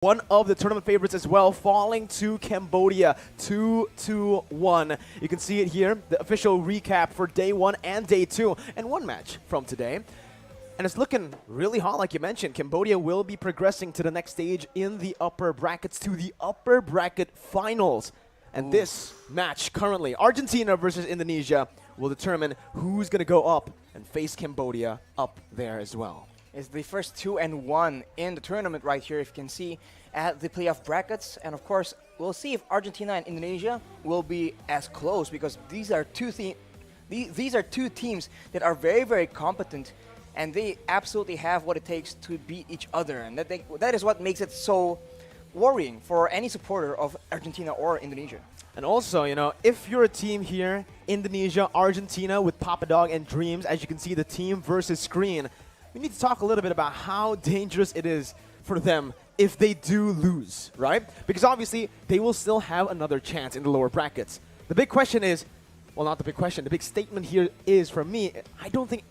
one of the tournament favorites as well, falling to Cambodia 2-1. You can see it here, the official recap for day 1 and day 2, and one match from today. And it's looking really hot, like you mentioned. Cambodia will be progressing to the next stage in the upper brackets, to the upper bracket finals. And this match currently, Argentina versus Indonesia, will determine who's going to go up and face Cambodia up there as well. It's the first 2-1 in the tournament right here, if you can see, at the playoff brackets. And of course, we'll see if Argentina and Indonesia will be as close, because these are two teams that are very, very competent, and they absolutely have what it takes to beat each other. And that is what makes it so worrying for any supporter of Argentina or Indonesia. And also, you know, if you're a team here, Indonesia, Argentina, with Papa Dog and Dreams, as you can see, the team versus screen, we need to talk a little bit about how dangerous it is for them if they do lose, right? Because obviously, they will still have another chance in the lower brackets. The big question is, well, not the big question, the big statement here is, for me, I don't think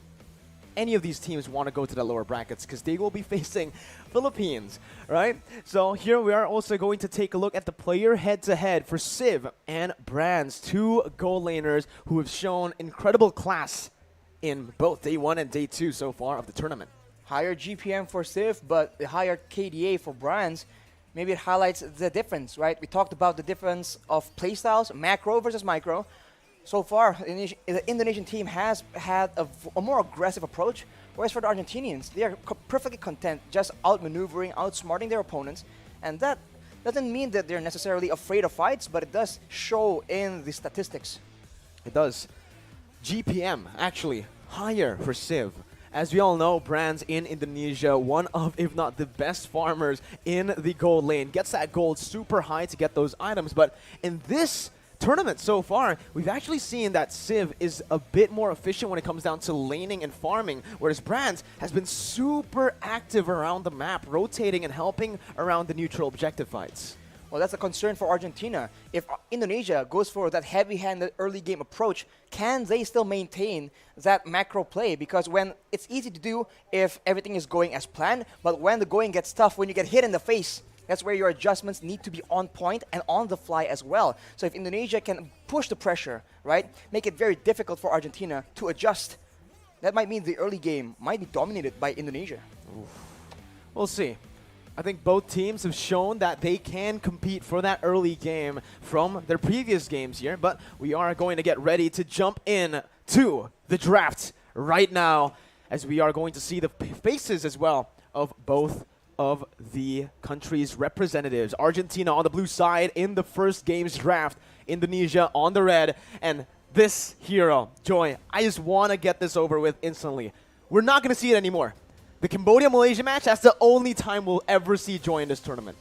any of these teams want to go to the lower brackets because they will be facing Philippines, right? So here we are also going to take a look at the player head-to-head for Civ and Brands, two goal laners who have shown incredible class in both day 1 and day 2 so far of the tournament. Higher GPM for Civ, but the higher KDA for Brands. Maybe it highlights the difference, right? We talked about the difference of playstyles, macro versus micro. So far, the Indonesian team has had a more aggressive approach, whereas for the Argentinians, they are perfectly content just outmaneuvering, outsmarting their opponents. And that doesn't mean that they're necessarily afraid of fights, but it does show in the statistics. It does. GPM, actually, higher for Civ. As we all know, Brands in Indonesia, one of, if not the best farmers in the gold lane, gets that gold super high to get those items. But in this tournament so far, we've actually seen that Civ is a bit more efficient when it comes down to laning and farming, whereas Brands has been super active around the map, rotating and helping around the neutral objective fights. Well, that's a concern for Argentina. If Indonesia goes for that heavy-handed early game approach, can they still maintain that macro play? Because when it's easy to do if everything is going as planned, but when the going gets tough, when you get hit in the face, that's where your adjustments need to be on point and on the fly as well. So if Indonesia can push the pressure, right, make it very difficult for Argentina to adjust, that might mean the early game might be dominated by Indonesia. Oof. We'll see. I think both teams have shown that they can compete for that early game from their previous games here, but we are going to get ready to jump in to the draft right now, as we are going to see the faces as well of both of the country's representatives. Argentina on the blue side in the first game's draft, Indonesia on the red, and this hero, Joy, I just want to get this over with instantly. We're not going to see it anymore. The Cambodia-Malaysia match, that's the only time we'll ever see Joy in this tournament.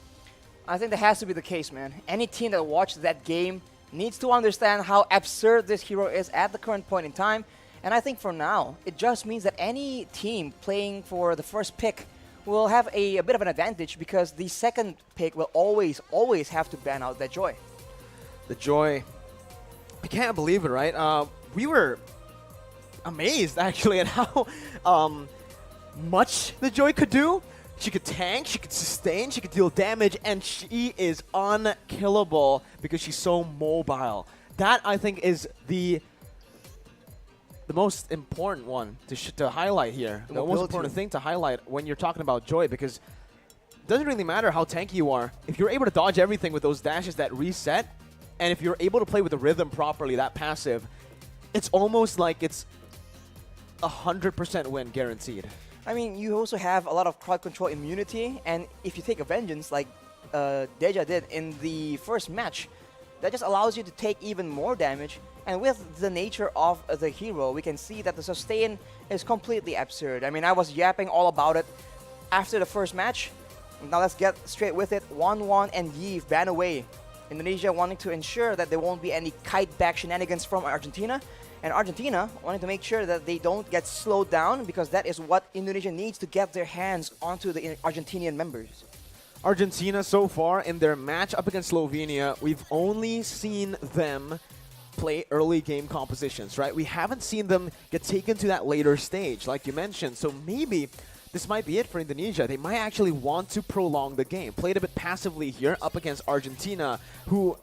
I think that has to be the case, man. Any team that watched that game needs to understand how absurd this hero is at the current point in time. And I think for now, it just means that any team playing for the first pick will have a bit of an advantage, because the second pick will always have to ban out that Joy. The Joy, I can't believe it, right? We were amazed, actually, at how much the Joy could do. She could tank, she could sustain, she could deal damage, and she is unkillable because she's so mobile. That, I think, is the most important one to highlight here. The most important thing to highlight when you're talking about Joy, because it doesn't really matter how tanky you are. If you're able to dodge everything with those dashes that reset, and if you're able to play with the rhythm properly, that passive, it's almost like it's 100% win guaranteed. I mean, you also have a lot of crowd control immunity, and if you take a Vengeance like Deja did in the first match, that just allows you to take even more damage. And with the nature of the hero, we can see that the sustain is completely absurd. I mean, I was yapping all about it after the first match. Now let's get straight with it. 1-1 and Yves ban away. Indonesia wanting to ensure that there won't be any kite back shenanigans from Argentina. And Argentina wanting to make sure that they don't get slowed down, because that is what Indonesia needs to get their hands onto the Argentinian members. Argentina so far in their match up against Slovenia, we've only seen them play early game compositions, right? We haven't seen them get taken to that later stage, like you mentioned. So maybe this might be it for Indonesia. They might actually want to prolong the game. Played a bit passively here up against Argentina, who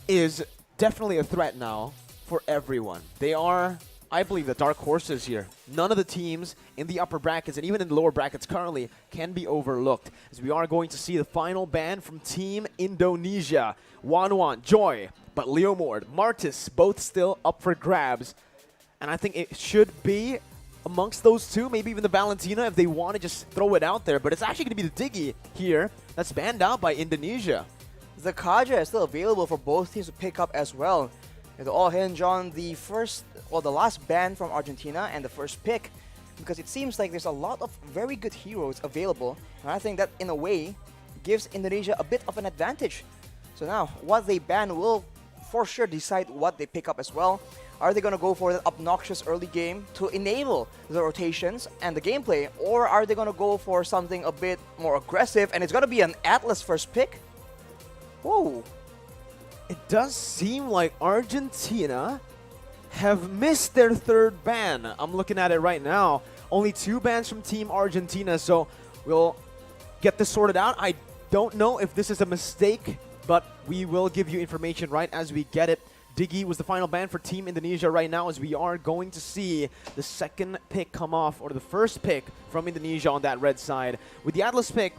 is definitely a threat now for everyone. They are, I believe, the dark horses here. None of the teams in the upper brackets and even in the lower brackets currently can be overlooked, as we are going to see the final ban from Team Indonesia. Wanwan, Joy, but Leomord, Martis, both still up for grabs. And I think it should be amongst those two, maybe even the Valentina if they want to just throw it out there. But it's actually going to be the Diggy here that's banned out by Indonesia. The Kaja is still available for both teams to pick up as well. It'll all hinge on the last ban from Argentina and the first pick, because it seems like there's a lot of very good heroes available, and I think that in a way gives Indonesia a bit of an advantage. So now what they ban will for sure decide what they pick up as well. Are they going to go for the obnoxious early game to enable the rotations and the gameplay, or are they going to go for something a bit more aggressive and it's going to be an Atlas first pick? Whoa. It does seem like Argentina have missed their third ban. I'm looking at it right now. Only 2 bans from Team Argentina, so we'll get this sorted out. I don't know if this is a mistake, but we will give you information right as we get it. Diggy was the final ban for Team Indonesia right now, as we are going to see the second pick come off, or the first pick from Indonesia on that red side. With the Atlas pick,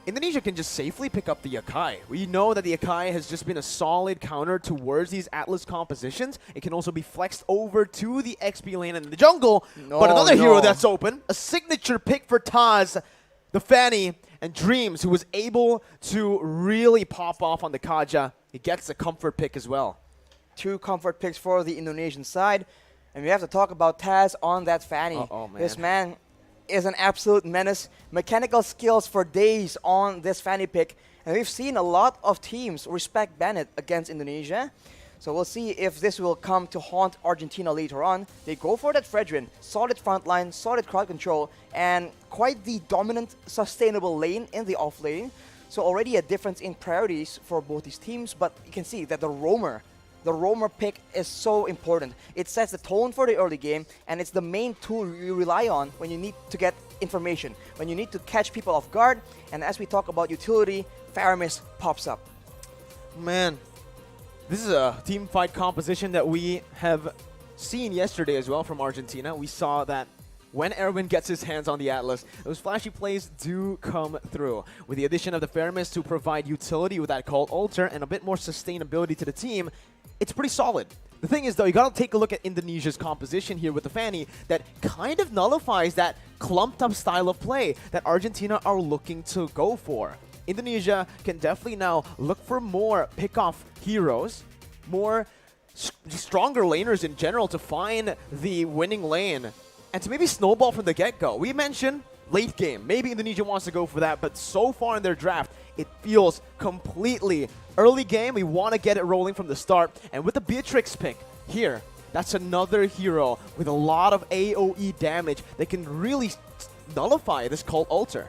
Indonesia can just safely pick up the Akai. We know that the Akai has just been a solid counter towards these Atlas compositions. It can also be flexed over to the XP lane and the jungle. But another hero that's open, a signature pick for Taz, the Fanny, and Dreams, who was able to really pop off on the Kaja. He gets a comfort pick as well. 2 comfort picks for the Indonesian side. And we have to talk about Taz on that Fanny. Man. This man is an absolute menace. Mechanical skills for days on this Fanny pick. And we've seen a lot of teams respect Bennett against Indonesia. So we'll see if this will come to haunt Argentina later on. They go for that Fredrin. Solid front line, solid crowd control, and quite the dominant, sustainable lane in the off lane. So already a difference in priorities for both these teams, but you can see that the Roamer pick is so important. It sets the tone for the early game, and it's the main tool you rely on when you need to get information, when you need to catch people off guard. And as we talk about utility, Faramis pops up. Man, this is a team fight composition that we have seen yesterday as well from Argentina. We saw that when Erwin gets his hands on the Atlas, those flashy plays do come through. With the addition of the Faramis to provide utility with that called Alter and a bit more sustainability to the team, it's pretty solid. The thing is, though, you gotta take a look at Indonesia's composition here with the Fanny that kind of nullifies that clumped up style of play that Argentina are looking to go for. Indonesia can definitely now look for more pick-off heroes, more stronger laners in general to find the winning lane, and to maybe snowball from the get-go. We mentioned late game. Maybe Indonesia wants to go for that, but so far in their draft, it feels completely early game. We want to get it rolling from the start. And with the Beatrix pick here, that's another hero with a lot of AoE damage that can really nullify this cult altar.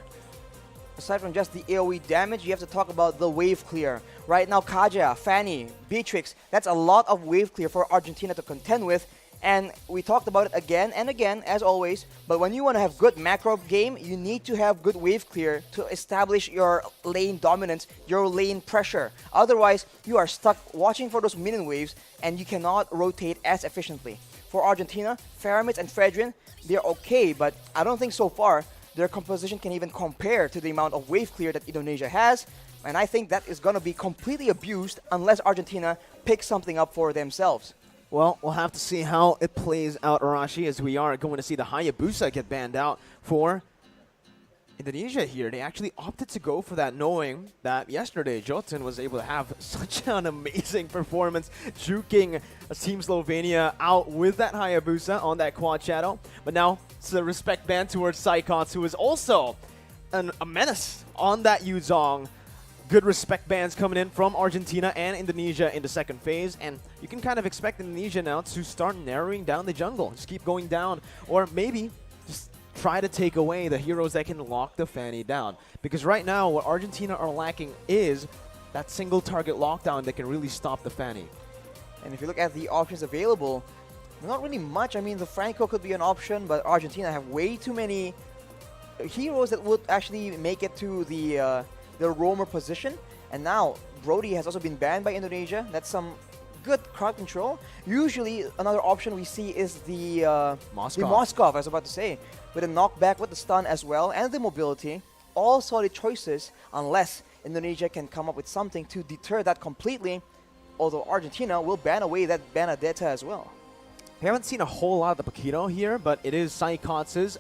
Aside from just the AoE damage, you have to talk about the wave clear. Right now, Kaja, Fanny, Beatrix, that's a lot of wave clear for Argentina to contend with. And we talked about it again and again, as always. But when you want to have good macro game, you need to have good wave clear to establish your lane dominance, your lane pressure. Otherwise, you are stuck watching for those minion waves, and you cannot rotate as efficiently. For Argentina, Faramis and Fredrin, they're okay, but I don't think so far their composition can even compare to the amount of wave clear that Indonesia has. And I think that is going to be completely abused unless Argentina picks something up for themselves. Well, we'll have to see how it plays out, Arashi, as we are going to see the Hayabusa get banned out for Indonesia here. They actually opted to go for that, knowing that yesterday Jotun was able to have such an amazing performance, juking Team Slovenia out with that Hayabusa on that quad shadow. But now it's a respect ban towards Saikons, who is also a menace on that Yuzong. Good respect bans coming in from Argentina and Indonesia in the second phase, and you can kind of expect Indonesia now to start narrowing down the jungle. Just keep going down, or maybe just try to take away the heroes that can lock the Fanny down. Because right now, what Argentina are lacking is that single target lockdown that can really stop the Fanny. And if you look at the options available, not really much. I mean, the Franco could be an option, but Argentina have way too many heroes that would actually make it to the roamer position. And now Brody has also been banned by Indonesia. That's some good crowd control. Usually another option we see is the Moskov, I was about to say, with a knockback, with the stun as well, and the mobility. All solid choices unless Indonesia can come up with something to deter that completely, although Argentina will ban away that Benedetta as well. We haven't seen a whole lot of the Paquito here, but it is Saikots's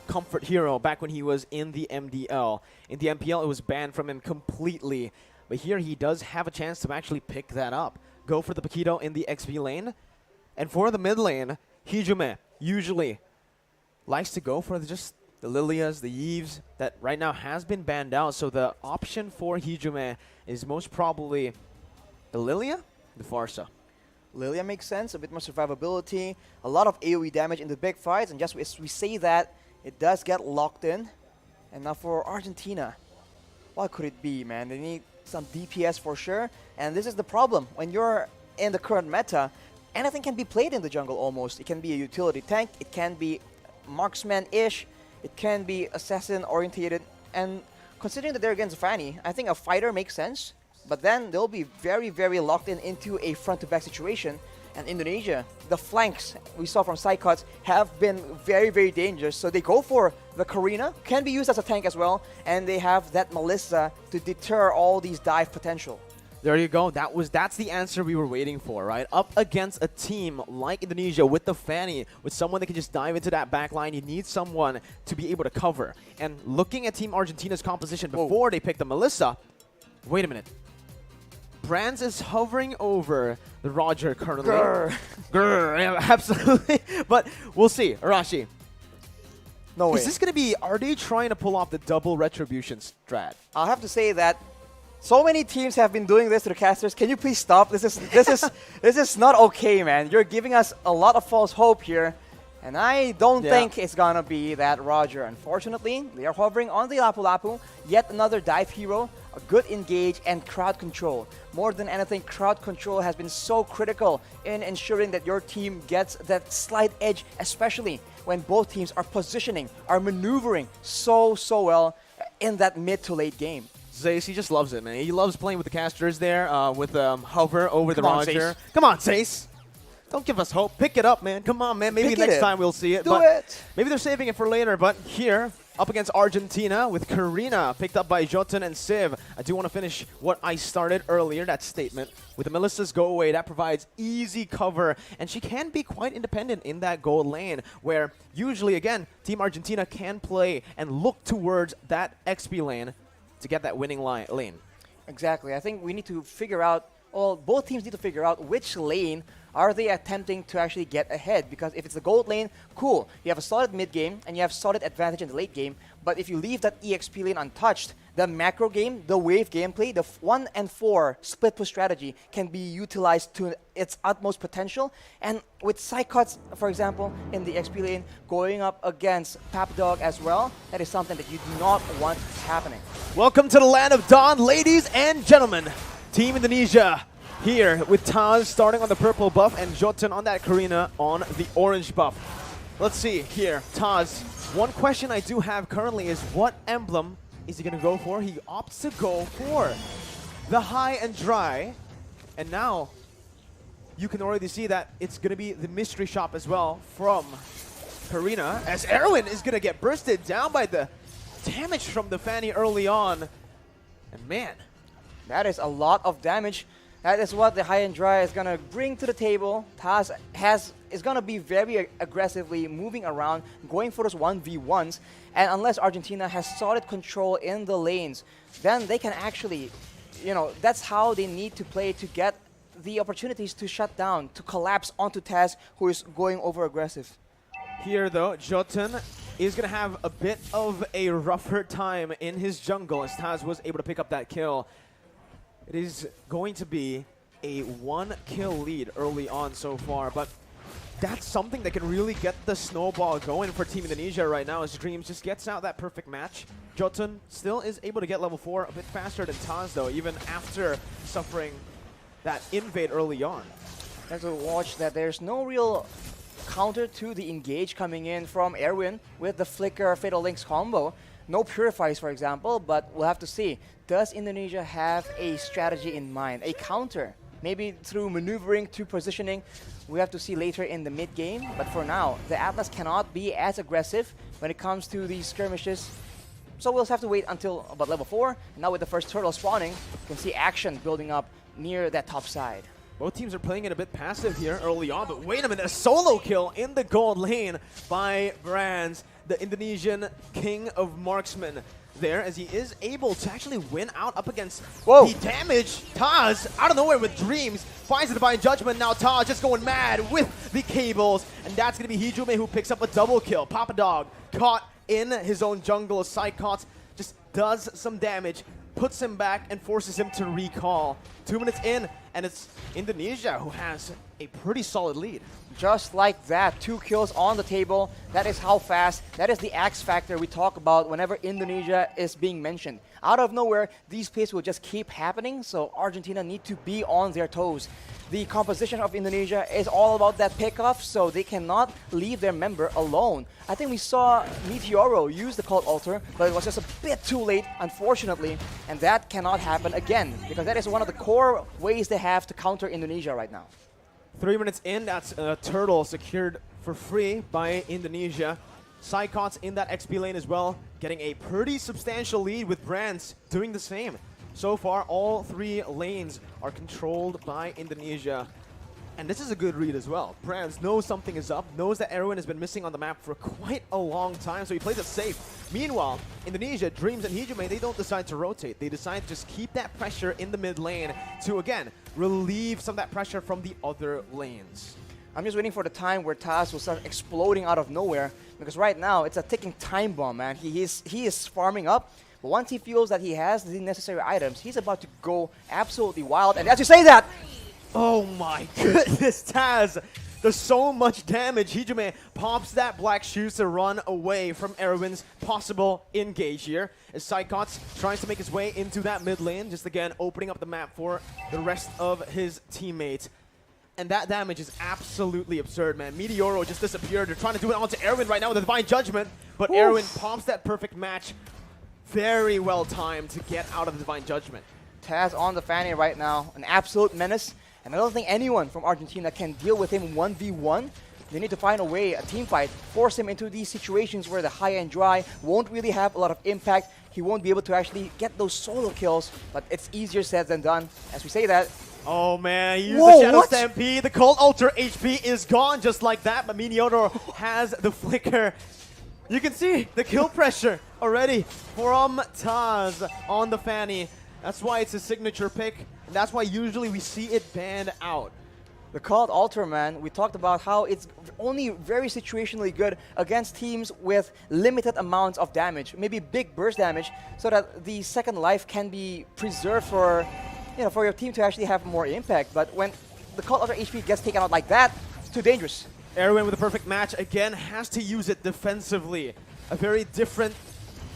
comfort hero back when he was in the MDL. In the MPL, it was banned from him completely. But here he does have a chance to actually pick that up. Go for the Paquito in the XP lane. And for the mid lane, Hijume usually likes to go for just the Lilias, the Eves, that right now has been banned out. So the option for Hijume is most probably the Lilia, the Farsa. Lilia makes sense, a bit more survivability, a lot of AoE damage in the big fights, and just as we say that, it does get locked in. And now for Argentina, what could it be, man? They need some DPS for sure, and this is the problem. When you're in the current meta, anything can be played in the jungle almost. It can be a utility tank, it can be marksman-ish, it can be assassin-orientated, and considering that they're against Fanny, I think a fighter makes sense, but then they'll be very, very locked in into a front-to-back situation. And Indonesia, the flanks we saw from Saikots have been very, very dangerous. So they go for the Karina, can be used as a tank as well, and they have that Melissa to deter all these dive potential. There you go. That's the answer we were waiting for, right? Up against a team like Indonesia with the Fanny, with someone that can just dive into that back line, you need someone to be able to cover. And looking at Team Argentina's composition before they picked the Melissa, wait a minute. Brands is hovering over the Roger currently. Grr, yeah, absolutely. But we'll see. Arashi. No way. Is this going to be, are they trying to pull off the double retribution strat? I'll have to say that so many teams have been doing this to the casters. Can you please stop? This is not okay, man. You're giving us a lot of false hope here. And I don't think it's gonna be that Roger. Unfortunately, they are hovering on the Lapu Lapu. Yet another dive hero, a good engage, and crowd control. More than anything, crowd control has been so critical in ensuring that your team gets that slight edge, especially when both teams are positioning, are maneuvering so well in that mid to late game. Zace, he just loves it, man. He loves playing with the casters there, with hover over the Roger. Come on, Zace. Don't give us hope. Pick it up, man. Come on, man. Maybe next time we'll see it. Do it. Maybe they're saving it for later. But here, up against Argentina with Karina, picked up by Jotun and Civ. I do want to finish what I started earlier, that statement. With the Melissa's go away, that provides easy cover. And she can be quite independent in that gold lane, where usually, again, Team Argentina can play and look towards that XP lane to get that winning lane. Exactly. I think we need to figure out, well, both teams need to figure out which lane are they attempting to actually get ahead. Because if it's the gold lane, cool. You have a solid mid game and you have solid advantage in the late game. But if you leave that EXP lane untouched, the macro game, the wave gameplay, the 1 and 4 split push strategy can be utilized to its utmost potential. And with Saikots, for example, in the XP lane, going up against Papadog as well, that is something that you do not want happening. Welcome to the land of Dawn, ladies and gentlemen. Team Indonesia here with Taz starting on the purple buff and Jotun on that Karina on the orange buff. Let's see here, Taz. One question I do have currently is what emblem is he going to go for? He opts to go for the high and dry. And now you can already see that it's going to be the mystery shop as well from Karina, as Erwin is going to get bursted down by the damage from the Fanny early on. And man, that is a lot of damage. That is what the high and dry is going to bring to the table. Taz is going to be very aggressively moving around, going for those 1v1s. And unless Argentina has solid control in the lanes, then they can actually, that's how they need to play to get the opportunities to shut down, to collapse onto Taz, who is going over aggressive. Here though, Jotun is going to have a bit of a rougher time in his jungle as Taz was able to pick up that kill. It is going to be a 1-kill lead early on so far, but that's something that can really get the snowball going for Team Indonesia right now as Dreams just gets out that perfect match. Jotun still is able to get level 4 a bit faster than Taz though, even after suffering that invade early on. You have to watch that there's no real counter to the engage coming in from Erwin with the Flicker Fatal Links combo. No Purifies, for example, but we'll have to see. Does Indonesia have a strategy in mind, a counter? Maybe through maneuvering to positioning. We have to see later in the mid-game. But for now, the Atlas cannot be as aggressive when it comes to these skirmishes. So we'll have to wait until about level 4. And now with the first turtle spawning, you can see action building up near that top side. Both teams are playing it a bit passive here early on, but wait a minute, a solo kill in the gold lane by Brands, the Indonesian king of marksmen there, as he is able to actually win out up against the damage. Taz, out of nowhere with Dreams, finds the Divine Judgment. Now Taz just going mad with the cables, and that's going to be Hijume who picks up a double kill. Papa Dog caught in his own jungle. Psychots just does some damage, puts him back, and forces him to recall. 2 minutes in, and it's Indonesia who has a pretty solid lead. Just like that, 2 kills on the table. That is how fast. That is the X factor we talk about whenever Indonesia is being mentioned. Out of nowhere, these plays will just keep happening, so Argentina need to be on their toes. The composition of Indonesia is all about that pickoff, so they cannot leave their member alone. I think we saw Meteoro use the Cult Altar, but it was just a bit too late, unfortunately, and that cannot happen again, because that is one of the core ways they have to counter Indonesia right now. 3 minutes in, that's a turtle secured for free by Indonesia. Psychots in that XP lane as well, getting a pretty substantial lead with Brands doing the same. So far, all 3 lanes are controlled by Indonesia. And this is a good read as well. Brands knows something is up, knows that Erwin has been missing on the map for quite a long time, so he plays it safe. Meanwhile, Indonesia, Dreams and Hijume, they don't decide to rotate. They decide to just keep that pressure in the mid lane to, again, relieve some of that pressure from the other lanes. I'm just waiting for the time where Taz will start exploding out of nowhere, because right now it's a ticking time bomb, man. He is farming up, but once he feels that he has the necessary items, he's about to go absolutely wild. And as you say that, oh my goodness, Taz does so much damage. Hijume pops that black shoes to run away from Erwin's possible engage here. As Psychots tries to make his way into that mid lane, just again opening up the map for the rest of his teammates. And that damage is absolutely absurd, man. Meteoro just disappeared. They're trying to do it onto Erwin right now with the Divine Judgment, but Erwin pops that perfect match. Very well timed to get out of the Divine Judgment. Taz on the Fanny right now, an absolute menace. And I don't think anyone from Argentina can deal with him 1v1. They need to find a way, a team fight, force him into these situations where the high and dry won't really have a lot of impact. He won't be able to actually get those solo kills, but it's easier said than done. As we say that. Oh man, he used the Shadow Stampede. The Cold Altar HP is gone just like that, but Meteoro has the Flicker. You can see the kill pressure already from Taz on the Fanny. That's why it's a signature pick. And that's why usually we see it banned out. The Cult Altar, man, we talked about how it's only very situationally good against teams with limited amounts of damage, maybe big burst damage, so that the second life can be preserved for, for your team to actually have more impact. But when the Cult Altar HP gets taken out like that, it's too dangerous. Erwin with a perfect match again has to use it defensively. A very different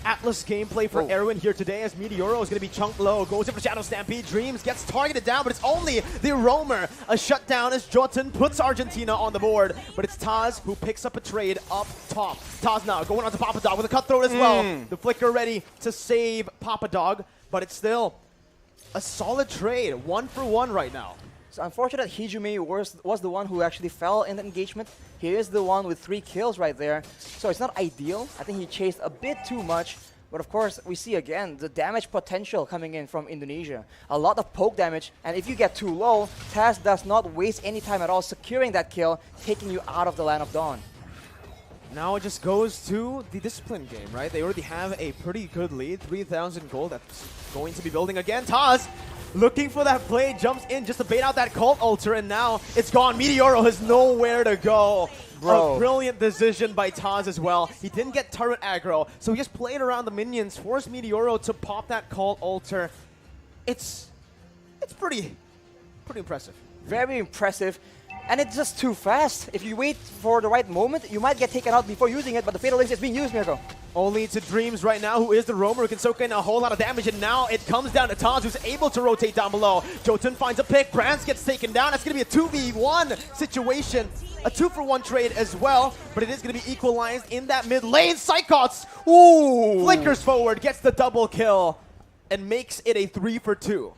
Atlas gameplay for Erwin here today, as Meteoro is going to be chunked low, goes in for Shadow Stampede, Dreams gets targeted down, but it's only the Roamer. A shutdown as Jotun puts Argentina on the board, but it's Taz who picks up a trade up top. Taz now going on to Papa Dog with a cutthroat as well. The Flicker ready to save Papa Dog, but it's still a solid trade, 1-for-1 right now. So unfortunate Hijume was the one who actually fell in the engagement. He is the one with 3 kills right there. So it's not ideal. I think he chased a bit too much. But of course, we see again the damage potential coming in from Indonesia. A lot of poke damage. And if you get too low, Taz does not waste any time at all securing that kill, taking you out of the Land of Dawn. Now it just goes to the discipline game, right? They already have a pretty good lead, 3,000 gold. That's going to be building again. Taz looking for that play, jumps in just to bait out that Cult Altar, and now it's gone. Meteoro has nowhere to go. Bro. A brilliant decision by Taz as well. He didn't get turret aggro, so he just played around the minions, forced Meteoro to pop that Cult Altar. It's pretty impressive. Very impressive. And it's just too fast. If you wait for the right moment, you might get taken out before using it, but the Fatal Links is being used, Mirko. Only to Dreams right now, who is the roamer, who can soak in a whole lot of damage, and now it comes down to Taz, who's able to rotate down below. Jotun finds a pick, Brands gets taken down. That's going to be a 2v1 situation, a 2-for-1 trade as well, but it is going to be equalized in that mid lane. Psychots, ooh, flickers forward, gets the double kill, and makes it a 3-for-2.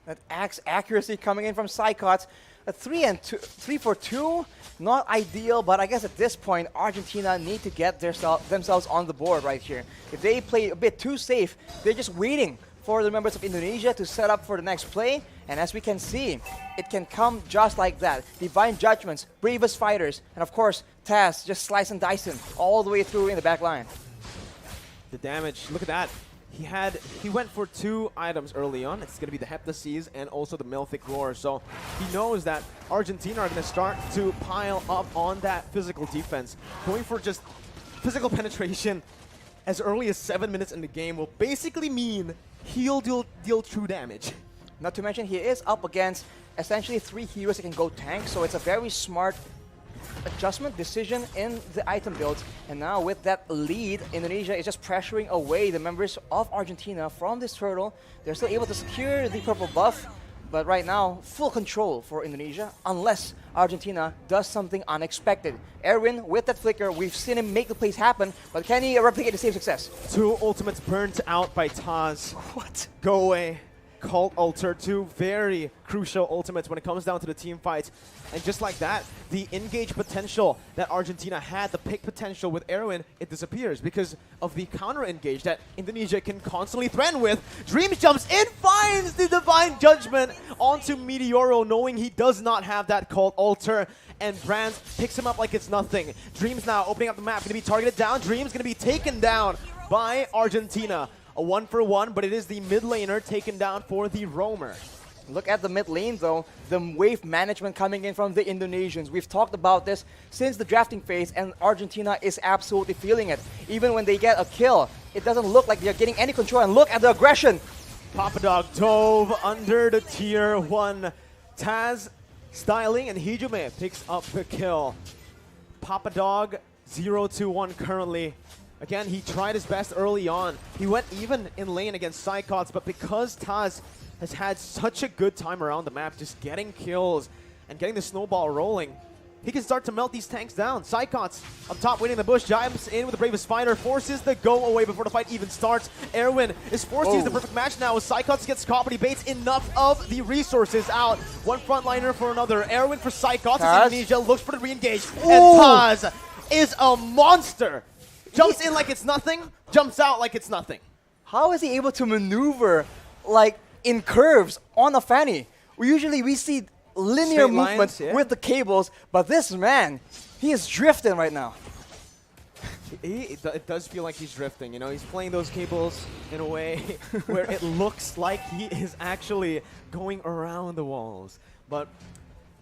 That axe accuracy coming in from Psychots. A 3-for-2, not ideal, but I guess at this point, Argentina need to get themselves on the board right here. If they play a bit too safe, they're just waiting for the members of Indonesia to set up for the next play. And as we can see, it can come just like that. Divine Judgments, bravest fighters, and of course, Taz just slice and dicing all the way through in the back line. The damage, look at that. He went for 2 items early on. It's going to be the Heptaseas and also the Melphic Roar. So he knows that Argentina are going to start to pile up on that physical defense. Going for just physical penetration as early as 7 minutes in the game will basically mean he'll deal true damage. Not to mention he is up against essentially 3 heroes that can go tank, so it's a very smart adjustment decision in the item builds. And now with that lead, Indonesia is just pressuring away the members of Argentina from this turtle. They're still able to secure the purple buff, but right now, full control for Indonesia, unless Argentina does something unexpected. Erwin, with that flicker, we've seen him make the plays happen, but can he replicate the same success? 2 ultimates burnt out by Taz. What? Go away. Cult Alter, 2 very crucial ultimates when it comes down to the team fights. And just like that, the engage potential that Argentina had, the pick potential with Erwin, it disappears because of the counter engage that Indonesia can constantly threaten with. Dreams jumps in, finds the Divine Judgment onto Meteoro, knowing he does not have that Cult Alter. And Brands picks him up like it's nothing. Dreams now opening up the map, going to be targeted down. Dreams going to be taken down by Argentina. A 1-for-1, but it is the mid laner taken down for the roamer. Look at the mid lane though, the wave management coming in from the Indonesians. We've talked about this since the drafting phase, and Argentina is absolutely feeling it. Even when they get a kill, it doesn't look like they're getting any control, and look at the aggression. Papadog dove under the tier 1. Taz styling, and Hijume picks up the kill. Papadog 0-1 currently. Again, he tried his best early on. He went even in lane against Psychots, but because Taz has had such a good time around the map, just getting kills and getting the snowball rolling, he can start to melt these tanks down. Psychots up top waiting in the bush, jumps in with the bravest fighter, forces the go away before the fight even starts. Erwin is forced to use the perfect match now as Psychots gets caught, but he baits enough of the resources out. One frontliner for another. Erwin for Psychots as Indonesia looks for the re-engage. And Taz is a monster. Jumps in like it's nothing, jumps out like it's nothing. How is he able to maneuver like in curves on a fanny? We see linear movement with the cables, but this man, he is drifting right now. It does feel like he's drifting, you know, he's playing those cables in a way where it looks like he is actually going around the walls. But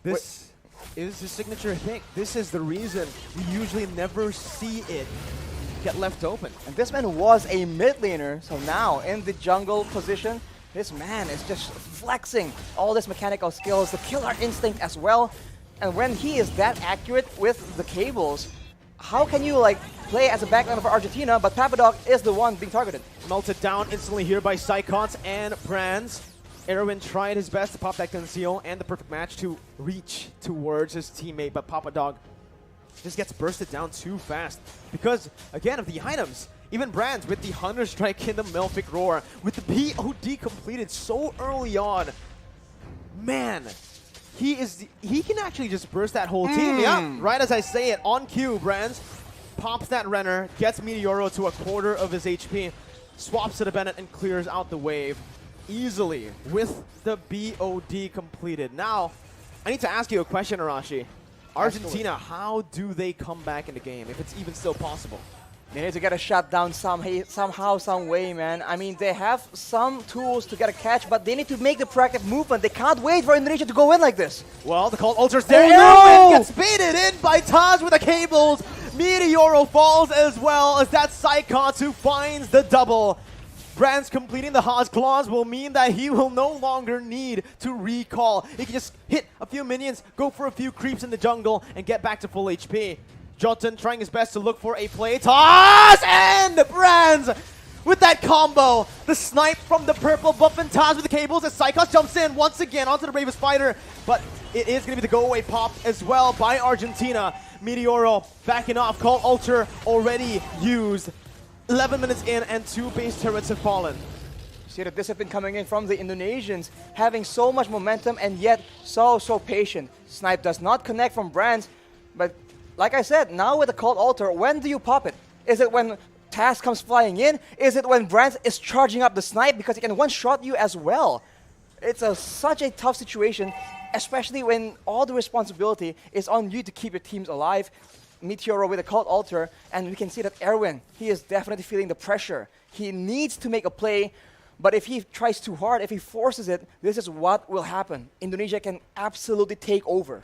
this is his signature thing. This is the reason we usually never see it get left open. And this man was a mid laner, so now in the jungle position, this man is just flexing all this mechanical skills, the killer instinct as well. And when he is that accurate with the cables, how can you like play as a backliner for Argentina, but Papadog is the one being targeted? Melted down instantly here by Psychots and Brands. Erwin tried his best to pop that conceal and the perfect match to reach towards his teammate, but Papadog just gets bursted down too fast because, again, of the items. Even Brands with the Hunter Strike in the Melphic Roar, with the BOD completed so early on. Man, he can actually just burst that whole team. Yeah, right as I say it, on cue, Brands pops that Renner, gets Meteoro to a quarter of his HP, swaps to the Bennett and clears out the wave easily with the BOD completed. Now, I need to ask you a question, Arashi. Argentina, how do they come back in the game, if it's even still possible? They need to get a shutdown somehow, some way, man. I mean, they have some tools to get a catch, but they need to make the proactive movement. They can't wait for Indonesia to go in like this. Well, the Cult Ultra's there. Erwin gets baited in by Taz with the cables. Meteoro falls as well as that Psychots who finds the double. Brands completing the Haas clause will mean that he will no longer need to recall. He can just hit a few minions, go for a few creeps in the jungle, and get back to full HP. Jotun trying his best to look for a play. Toss and Brands with that combo. The snipe from the purple buff and Taz with the cables as Psychos jumps in once again onto the Bravest Fighter. But it is going to be the go-away pop as well by Argentina. Meteoro backing off. Call Alter already used. 11 minutes in and 2 base turrets have fallen. See the discipline coming in from the Indonesians, having so much momentum and yet so patient. Snipe does not connect from Brands, but like I said, now with the Cold Altar, when do you pop it? Is it when Taz comes flying in? Is it when Brands is charging up the Snipe because he can one-shot you as well? It's such a tough situation, especially when all the responsibility is on you to keep your teams alive. Meteoro with a Cold Altar, and we can see that Erwin, he is definitely feeling the pressure. He needs to make a play, but if he tries too hard, if he forces it, this is what will happen. Indonesia can absolutely take over.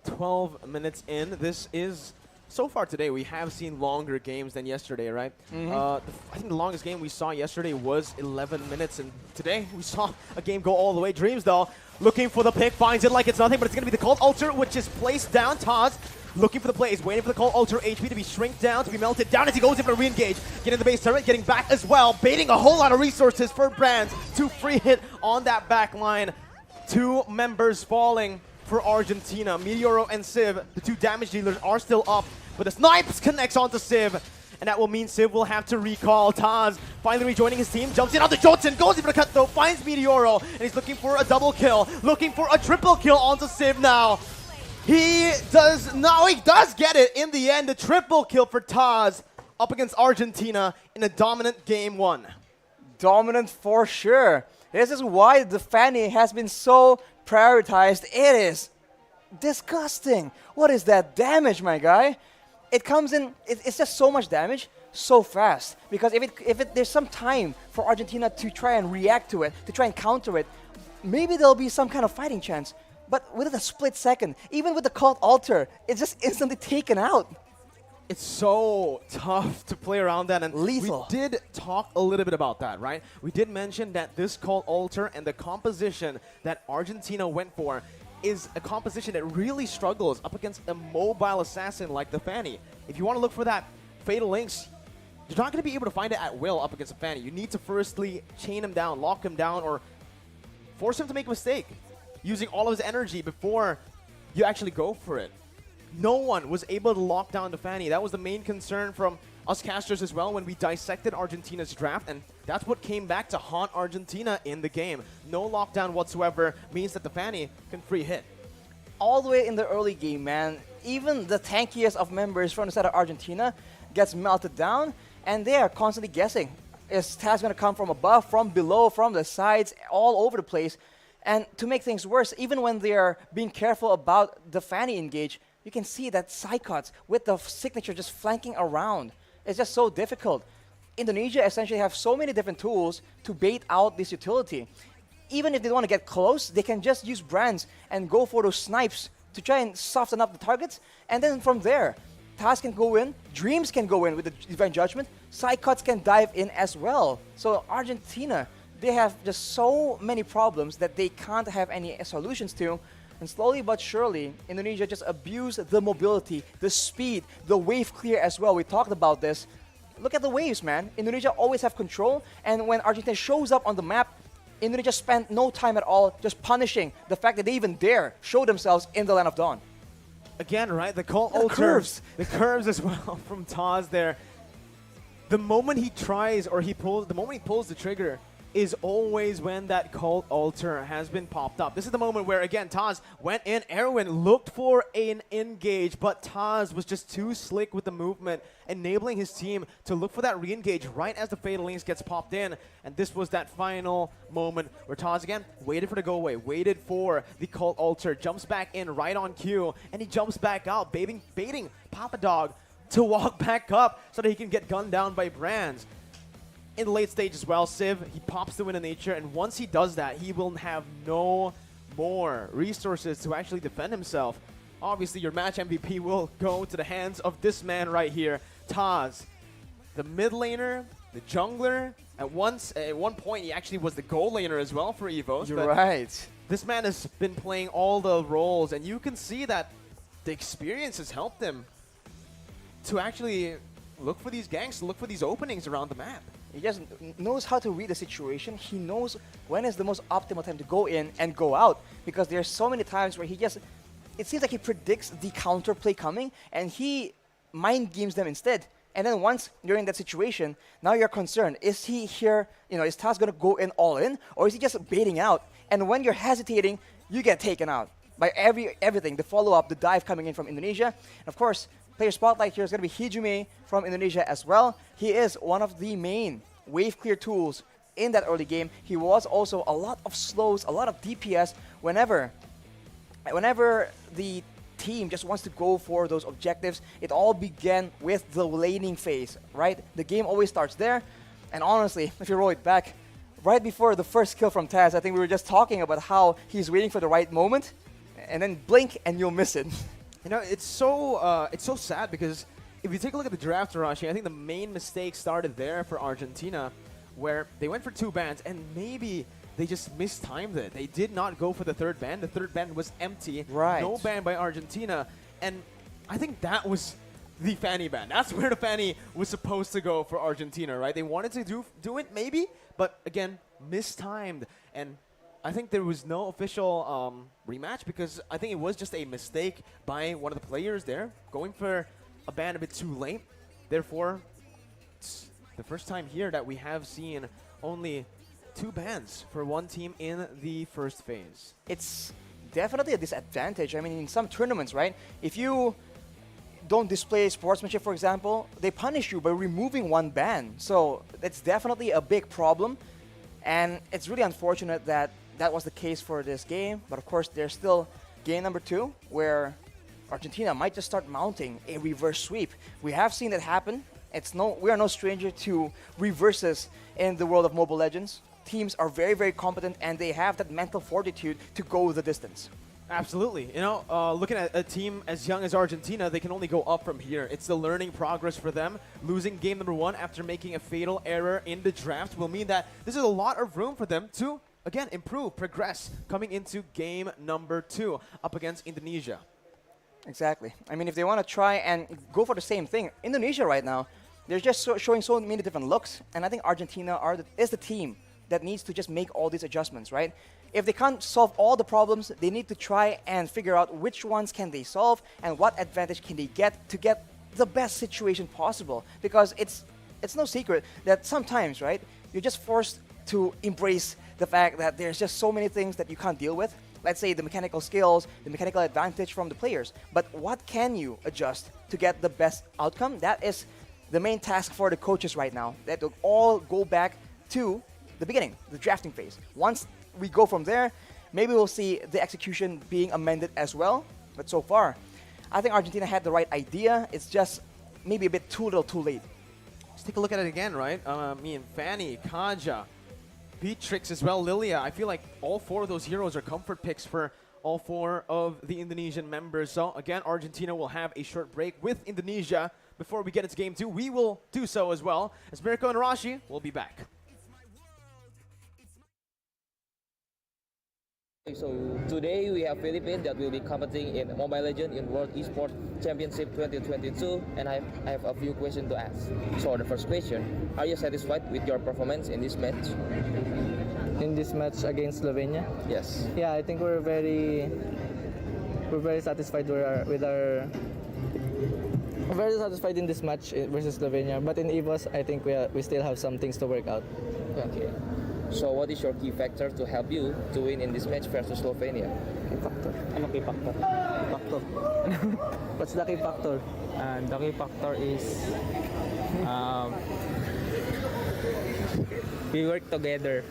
12 minutes in. This is, so far today, we have seen longer games than yesterday, right? I think the longest game we saw yesterday was 11 minutes, and today we saw a game go all the way. Dreams, though, looking for the pick, finds it like it's nothing, but it's going to be the Cold Altar, which is placed down. Taz looking for the plays, waiting for the Cold Altar HP to be shrink down, to be melted down as he goes in for a re-engage. Getting the base turret, getting back as well, baiting a whole lot of resources for Brands to free hit on that back line. 2 members falling for Argentina. Meteoro and Civ, the 2 damage dealers, are still up, but the snipes connects onto Civ, and that will mean Civ will have to recall. Taz finally rejoining his team, jumps in onto Jotun, goes in for the cut though, finds Meteoro, and he's looking for a double kill, looking for a triple kill onto Civ now. He does get it in the end. The triple kill for Taz up against Argentina in a dominant game 1. Dominant for sure. This is why the Fanny has been so prioritized. It is disgusting. What is that damage, my guy? It comes in, it's just so much damage so fast. Because if there's some time for Argentina to try and react to it, to try and counter it, maybe there'll be some kind of fighting chance. But within a split second, even with the Cold Altar, it's just instantly taken out. It's so tough to play around that, and lethal. We did talk a little bit about that, right? We did mention that this Cold Altar and the composition that Argentina went for is a composition that really struggles up against a mobile assassin like the Fanny. If you want to look for that Fatal Links, you're not going to be able to find it at will up against a Fanny. You need to firstly chain him down, lock him down, or force him to make a mistake, using all of his energy before you actually go for it. No one was able to lock down the Fanny. That was the main concern from us casters as well when we dissected Argentina's draft, and that's what came back to haunt Argentina in the game. No lockdown whatsoever means that the Fanny can free hit. All the way in the early game, man, even the tankiest of members from the side of Argentina gets melted down, and they are constantly guessing. Is Taz going to come from above, from below, from the sides, all over the place? And to make things worse, even when they are being careful about the Fanny engage, you can see that Psychots with the signature just flanking around. It's just so difficult. Indonesia essentially have so many different tools to bait out this utility. Even if they don't want to get close, they can just use Brands and go for those snipes to try and soften up the targets. And then from there, Taz can go in, Dreams can go in with the Divine Judgment, Psychots can dive in as well. So Argentina, they have just so many problems that they can't have any solutions to. And slowly but surely, Indonesia just abused the mobility, the speed, the wave clear as well. We talked about this. Look at the waves, man. Indonesia always have control. And when Argentina shows up on the map, Indonesia spent no time at all just punishing the fact that they even dare show themselves in the Land of Dawn. Again, right? The Cold Altar, the curves as well from Taz there. The moment he tries or the moment he pulls the trigger is always when that Cold Altar has been popped up. This is the moment where, again, Taz went in. Erwin looked for an engage, but Taz was just too slick with the movement, enabling his team to look for that re-engage right as the Fatal Links gets popped in. And this was that final moment where Taz, again, waited for the go-away, waited for the Cold Altar, jumps back in right on cue, and he jumps back out, baiting Papa Dog to walk back up so that he can get gunned down by Brands. In the late stage as well, Civ, he pops the Wind of Nature, and once he does that, he will have no more resources to actually defend himself. Obviously, your match MVP will go to the hands of this man right here, Taz. The mid laner, the jungler, At one point, he actually was the goal laner as well for EVOS. You're right. This man has been playing all the roles, and you can see that the experience has helped him to actually look for these ganks, look for these openings around the map. He just knows how to read the situation. He knows when is the most optimal time to go in and go out, because there's so many times where it seems like he predicts the counterplay coming and he mind games them instead. And then once you're in that situation, now you're concerned. Is he here, is Taz going to go in all in, or is he just baiting out? And when you're hesitating, you get taken out by everything, the follow-up, the dive coming in from Indonesia. And of course, player spotlight here is going to be Hijume from Indonesia as well. He is one of the main wave clear tools in that early game. He was also a lot of slows, a lot of DPS whenever the team just wants to go for those objectives. It all began with the laning phase, right? The game always starts there. And honestly, if you roll it back, right before the first kill from Taz, I think we were just talking about how he's waiting for the right moment, and then blink and you'll miss it. It's so sad, because if you take a look at the draft, Arashi, I think the main mistake started there for Argentina, where they went for 2 bans and maybe they just mistimed it. They did not go for the 3rd ban. The 3rd ban was empty. Right. No ban by Argentina. And I think that was the Fanny ban. That's where the Fanny was supposed to go for Argentina, right? They wanted to do it maybe, but again, mistimed. And I think there was no official rematch, because I think it was just a mistake by one of the players there, going for a ban a bit too late. Therefore, it's the first time here that we have seen only 2 bans for one team in the first phase. It's definitely a disadvantage. I mean, in some tournaments, right? If you don't display sportsmanship, for example, they punish you by removing 1 ban. So that's definitely a big problem. And it's really unfortunate that that was the case for this game. But of course, there's still game number 2, where Argentina might just start mounting a reverse sweep. We have seen that happen. We are no stranger to reverses in the world of Mobile Legends. Teams are very, very competent, and they have that mental fortitude to go the distance. Absolutely. Looking at a team as young as Argentina, they can only go up from here. It's the learning progress for them. Losing game number 1 after making a fatal error in the draft will mean that this is a lot of room for them to, again, improve, progress, coming into game number 2 up against Indonesia. Exactly. I mean, if they want to try and go for the same thing, Indonesia right now, they're just showing so many different looks, and I think Argentina is the team that needs to just make all these adjustments, right? If they can't solve all the problems, they need to try and figure out which ones can they solve and what advantage can they get to get the best situation possible. Because it's no secret that sometimes, right, you're just forced to embrace the fact that there's just so many things that you can't deal with. Let's say the mechanical skills, the mechanical advantage from the players. But what can you adjust to get the best outcome? That is the main task for the coaches right now. That will all go back to the beginning, the drafting phase. Once we go from there, maybe we'll see the execution being amended as well. But so far, I think Argentina had the right idea. It's just maybe a bit too little too late. Let's take a look at it again, right? Fanny, Kaja, Beatrix as well, Lilia. I feel like all 4 of those heroes are comfort picks for all 4 of the Indonesian members. So again, Argentina will have a short break with Indonesia. Before we get into game 2, we will do so as well. As Mirko and Arashi will be back. So today we have Philippines that will be competing in Mobile Legends in World Esports Championship 2022, and I have a few questions to ask. So the first question, are you satisfied with your performance in this match? In this match against Slovenia? Yes. Yeah, I think we're very satisfied with our very satisfied in this match versus Slovenia. But in EVOS, I think we still have some things to work out. Okay. So what is your key factor to help you to win in this match versus Slovenia? Key factor. Ano key factor? Factor. What's the key factor? The key factor is we work together.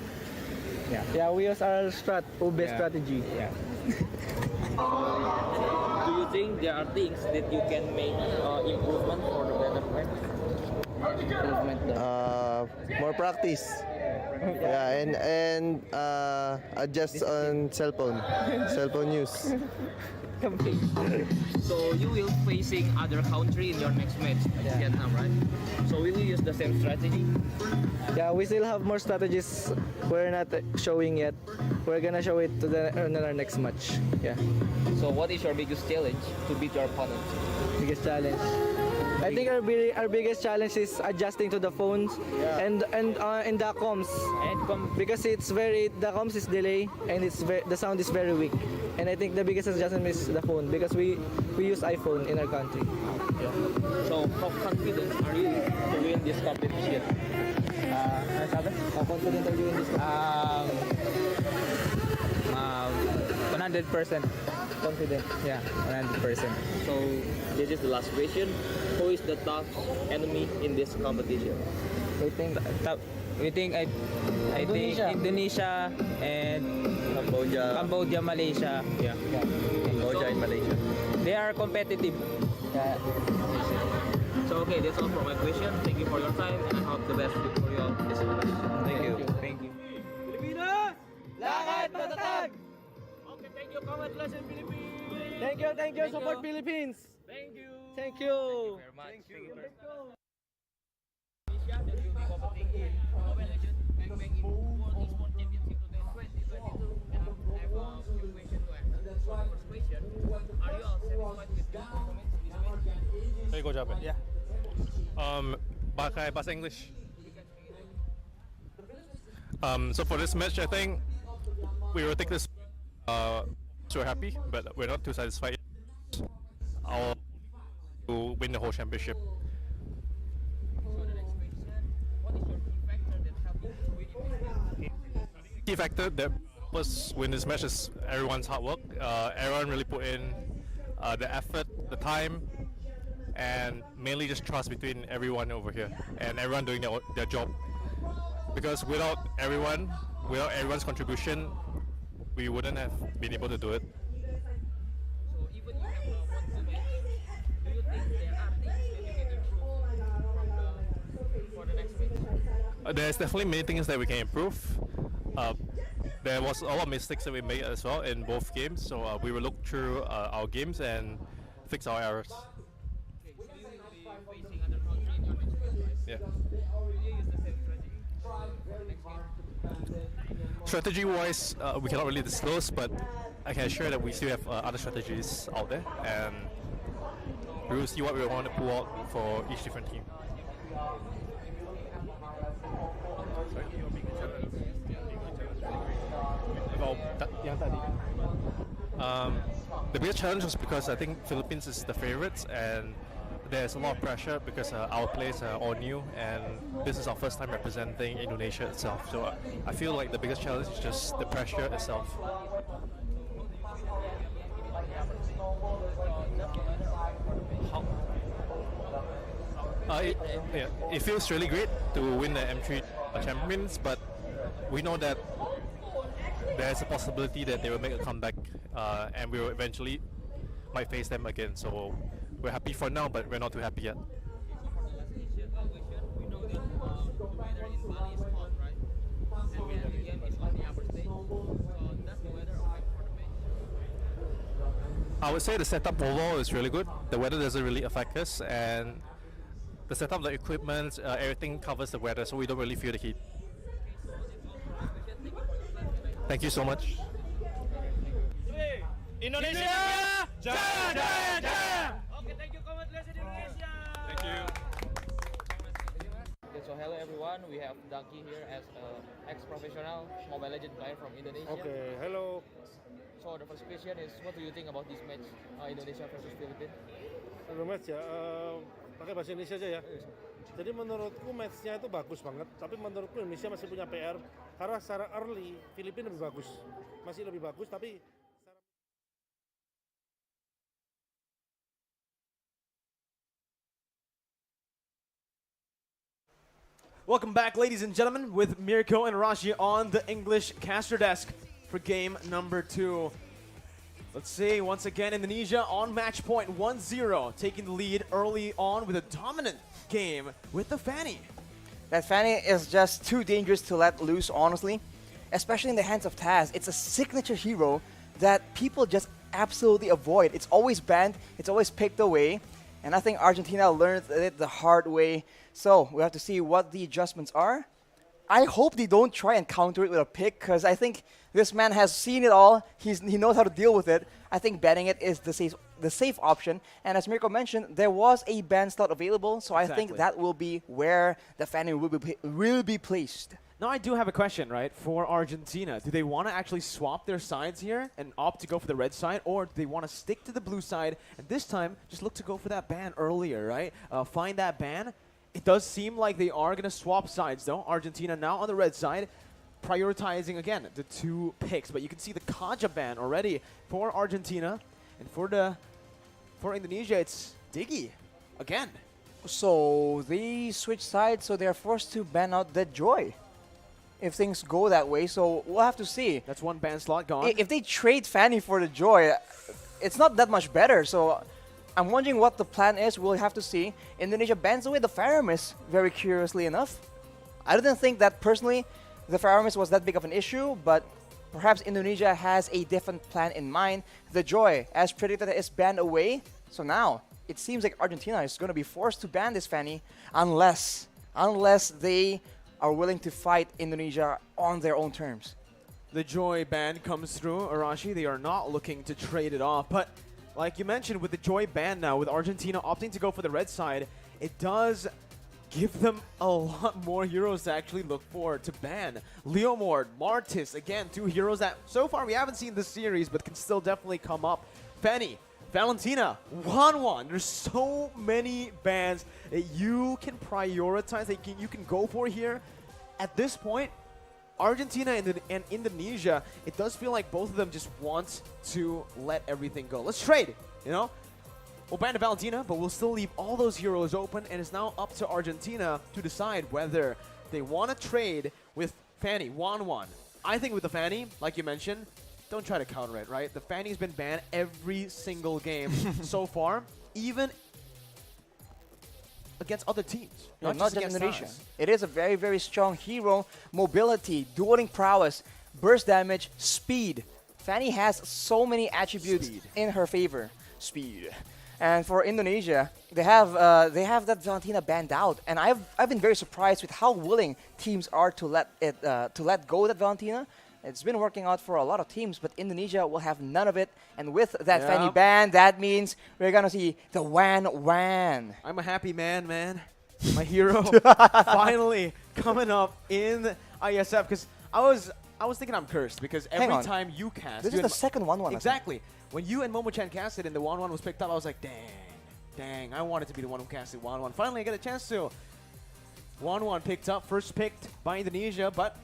Yeah, we use our UB strategy. Yeah. Do you think there are things that you can make improvement for the better match? improvement daw? More practice. Yeah, and adjust on cell phone use. So you will facing other country in your next match, Vietnam, right? So will you use the same strategy? Yeah, we still have more strategies we're not showing yet. We're gonna show it to in our next match. Yeah, So what is your biggest challenge to beat your opponent? biggest challenge. I think our biggest challenge is adjusting to the phones and the comms because the comms is delay and the sound is very weak. And I think the biggest adjustment is the phone because we use iPhone in our country. So how confident are you to win this competition? How confident are you in this? 100% Confident. yeah 100%. So this is the last question. Who is the tough enemy in this competition? I think We think I think Indonesia. Indonesia and Cambodia, Malaysia. Yeah. Cambodia and Malaysia. They are competitive. So okay, that's all for my question. Thank you for your time and I hope the best for you all this competition. Thank you. Thank you. Lakad matatag! Okay, thank you. Congratulations, Philippines. Thank you, support Philippines. Thank you. Thank you. Very much. Thank you. Indonesia that will be competing in Mobile Legends Bang Bang in World Esports Championship 2022. And I have a few questions to ask. So the first question, are you all satisfied with your performance in this match? Hey, go job. Yeah. Bahasa English. So for this match, I think we will take this. So happy, but we're not too satisfied. I'll to win the whole championship. So the next question, what is your key factor that helped you to win in this match? Key factor that was win this match is everyone's hard work. Everyone really put in the effort, the time, and mainly just trust between everyone over here and everyone doing their job. Because without everyone's contribution, we wouldn't have been able to do it. So even you have won two matches, do you think there are things that you can improve for the next match? There's definitely many things that we can improve. There was a lot of mistakes that we made as well in both games, so we will look through our games and fix our errors. Okay, so you will be facing other country in your next match, right? Yeah. Will you use the same strategy for the next game? Strategy-wise, we cannot really disclose, but I can assure that we still have other strategies out there, and we will see what we want to pull out for each different team. The biggest challenge was because I think Philippines is the favorites, and there's a lot of pressure because our players are all new, and this is our first time representing Indonesia itself. So I feel like the biggest challenge is just the pressure itself. It feels really great to win the M3 champions, but we know that there's a possibility that they will make a comeback, and we will eventually might face them again. So we're happy for now, but we're not too happy yet. So for the last question, we know that the weather in Bali is hot, right? And the game is on the upper stage. So does the weather affect for the match? I would say the setup overall is really good. The weather doesn't really affect us, and the setup, the equipment, everything covers the weather, so we don't really feel the heat. Thank you so much. Indonesia! Jaya, jaya, jaya! Okay, thank you. Congratulations, Indonesia! Thank you. Okay, so hello everyone. We have Ducky here as an ex-professional Mobile Legends player from Indonesia. Okay, hello. So the first question is, what do you think about this match, Indonesia versus Philippines? Sebelum match ya, pakai bahasa Indonesia aja ya. Jadi menurutku matchnya itu bagus banget, tapi menurutku Indonesia masih punya PR karena secara early Filipina lebih bagus, masih lebih bagus, tapi Welcome back, ladies and gentlemen, with Mirko and Rashi on the English caster desk for game number 2. Let's see, once again, Indonesia on match point 1-0, taking the lead early on with a dominant game with the Fanny. That Fanny is just too dangerous to let loose, honestly. Especially in the hands of Taz. It's a signature hero that people just absolutely avoid. It's always banned, it's always picked away. And I think Argentina learned it the hard way. So we have to see what the adjustments are. I hope they don't try and counter it with a pick, because I think this man has seen it all. He knows how to deal with it. I think banning it is the safe option. And as Mirko mentioned, there was a ban slot available, so I think that will be where the Fanny will be placed. Now I do have a question, right, for Argentina. Do they want to actually swap their sides here and opt to go for the red side, or do they want to stick to the blue side and this time just look to go for that ban earlier, right? Find that ban. It does seem like they are going to swap sides, though. Argentina now on the red side, prioritizing, again, the 2 picks. But you can see the Kaja ban already for Argentina. And for Indonesia, it's Diggy again. So they switch sides, so they're forced to ban out Dead Joy. If things go that way, so we'll have to see. That's 1 ban slot gone. If they trade Fanny for the Joy, it's not that much better. So I'm wondering what the plan is. We'll have to see. Indonesia bans away the Faramis, very curiously enough. I didn't think that personally the Faramis was that big of an issue, but perhaps Indonesia has a different plan in mind. The Joy, as predicted, is banned away. So now it seems like Argentina is going to be forced to ban this Fanny unless they are willing to fight Indonesia on their own terms. The Joy ban comes through, Arashi. They are not looking to trade it off. But like you mentioned, with the Joy ban now, with Argentina opting to go for the red side, it does give them a lot more heroes to actually look for to ban. Leomord, Martis, again, 2 heroes that so far we haven't seen this series, but can still definitely come up. Fanny, Valentina, Wanwan. There's so many bans that you can prioritize, that you can go for here. At this point, Argentina and Indonesia, it does feel like both of them just want to let everything go. Let's trade, you know? We'll ban Valentina, but we'll still leave all those heroes open, and it's now up to Argentina to decide whether they want to trade with Fanny, Wanwan. I think with the Fanny, like you mentioned, don't try to counter it, right? The Fanny's been banned every single game so far, even against other teams. Not just Indonesia. us. It is a very, very strong hero. Mobility, dueling prowess, burst damage, speed. Fanny has so many attributes in her favor. Speed. And for Indonesia, they have that Valentina banned out, and I've been very surprised with how willing teams are to let go of that Valentina. It's been working out for a lot of teams, but Indonesia will have none of it. And with that Fanny ban, that means we're gonna see the Wan. I'm a happy man. My hero finally coming up in IESF, because I was thinking I'm cursed, because every time you cast, this is the second 1-1. Exactly. When you and Momo-chan casted and the 1-1 was picked up, I was like, dang, I wanted to be the one who casted 1-1. Finally, I get a chance to. 1-1 picked up, first picked by Indonesia, but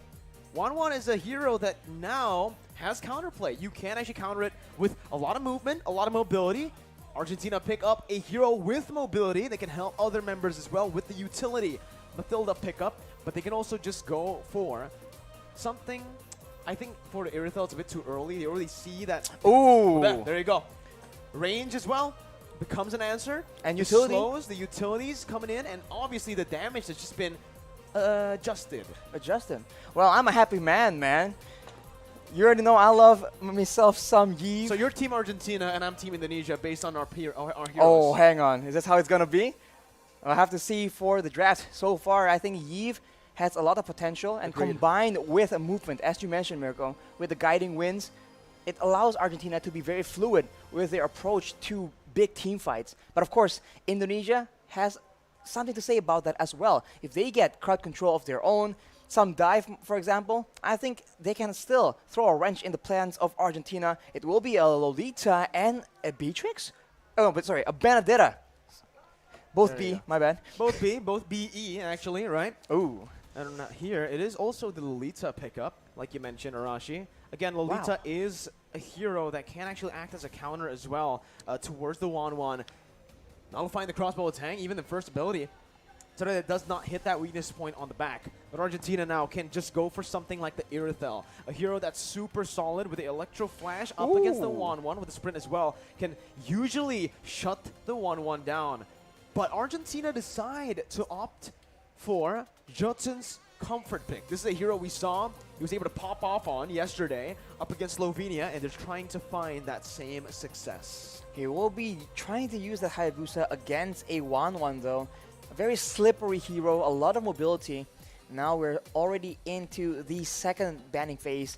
1-1 is a hero that now has counterplay. You can actually counter it with a lot of movement, a lot of mobility. Argentina pick up a hero with mobility that can help other members as well with the utility. Mathilda pick up, but they can also just go for something. I think for the Irithel, it's a bit too early. They already see that. Ooh! There you go. Range as well becomes an answer. And utility? The utilities coming in, and obviously the damage has just been adjusted. Well, I'm a happy man. You already know I love myself some Yves. So you're Team Argentina and I'm Team Indonesia based on our heroes. Oh, hang on. Is this how it's going to be? I'll have to see for the draft. So far, I think Yves has a lot of potential, and combined with a movement, as you mentioned, Mirko, with the guiding winds, it allows Argentina to be very fluid with their approach to big team fights. But of course, Indonesia has something to say about that as well. If they get crowd control of their own, some dive, for example, I think they can still throw a wrench in the plans of Argentina. It will be a Lolita and a Beatrix? Oh, but sorry, a Benedetta. Both B, my bad. Both B, both BE actually, right? Ooh. And here, it is also the Lolita pickup, like you mentioned, Arashi. Again, Lolita is a hero that can actually act as a counter as well towards the Wanwan. Nullifying the crossbow attack, even the first ability. Benedetta does not hit that weakness point on the back. But Argentina now can just go for something like the Irithel, a hero that's super solid with the Electro Flash up against the 1-1 with the sprint as well, can usually shut the 1-1 down. But Argentina decide to opt for Jotun's comfort pick. This is a hero we saw he was able to pop off on yesterday up against Slovenia, and they're trying to find that same success. He will be trying to use the Hayabusa against a 1-1 though. A very slippery hero, a lot of mobility. Now we're already into the second banning phase.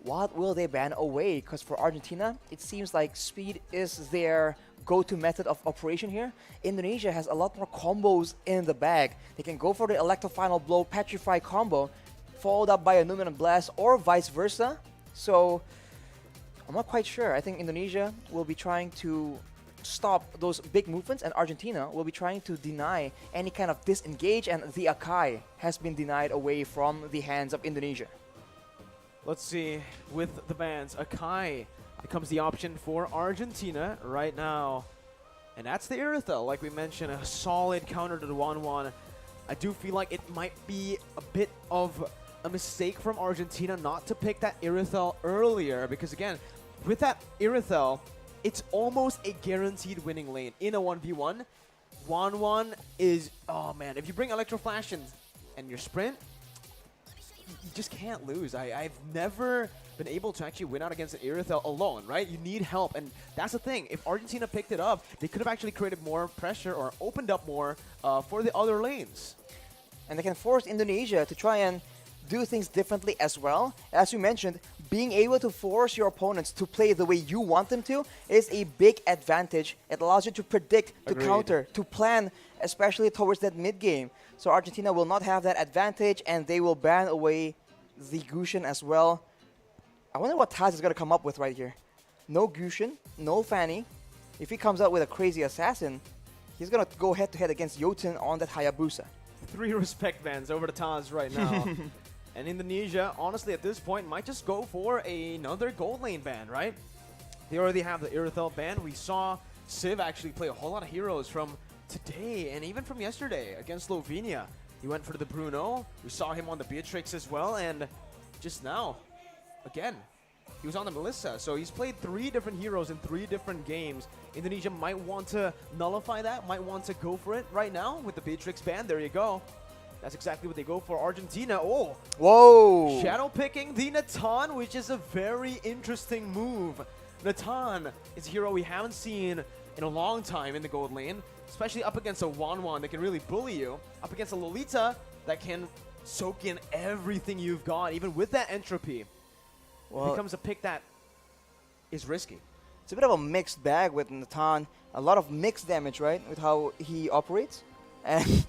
What will they ban away? Because for Argentina, it seems like speed is their go-to method of operation here. Indonesia has a lot more combos in the bag. They can go for the Electro Final Blow, Petrify combo, followed up by a Numinant Blast, or vice versa. So, I'm not quite sure. I think Indonesia will be trying to stop those big movements, and Argentina will be trying to deny any kind of disengage, and the Akai has been denied away from the hands of Indonesia. Let's see, with the bans, Akai becomes the option for Argentina right now. And that's the Irithel, like we mentioned, a solid counter to the 1-1. I do feel like it might be a bit of a mistake from Argentina not to pick that Irithel earlier, because again, with that Irithel, it's almost a guaranteed winning lane in a 1v1. 1-1 is, oh man, if you bring Electro Flash and your sprint, you just can't lose. I've never been able to actually win out against an Irithel alone, right? You need help, and that's the thing. If Argentina picked it up, they could have actually created more pressure or opened up more for the other lanes. And they can force Indonesia to try and do things differently as well. As you mentioned, being able to force your opponents to play the way you want them to is a big advantage. It allows you to predict, to counter, to plan, especially towards that mid game. So Argentina will not have that advantage, and they will ban away the Gushin as well. I wonder what Taz is going to come up with right here. No Gushin, no Fanny. If he comes out with a crazy assassin, he's going to go head-to-head against Jotun on that Hayabusa. 3 respect bans over to Taz right now. And Indonesia, honestly, at this point, might just go for another gold lane ban, right? They already have the Irithel ban. We saw Civ actually play a whole lot of heroes from today and even from yesterday against Slovenia. He went for the Bruno. We saw him on the Beatrix as well, and just now, again, he was on the Melissa. So he's played 3 different heroes in 3 different games. Indonesia might want to nullify that, might want to go for it right now with the Beatrix ban. There you go. That's exactly what they go for. Argentina, oh! Whoa! Shadow picking the Natan, which is a very interesting move. Natan is a hero we haven't seen in a long time in the gold lane, especially up against a 1-1 that can really bully you, up against a Lolita that can soak in everything you've got, even with that entropy. Well, it becomes a pick that is risky. It's a bit of a mixed bag with Natan. A lot of mixed damage, right, with how he operates. And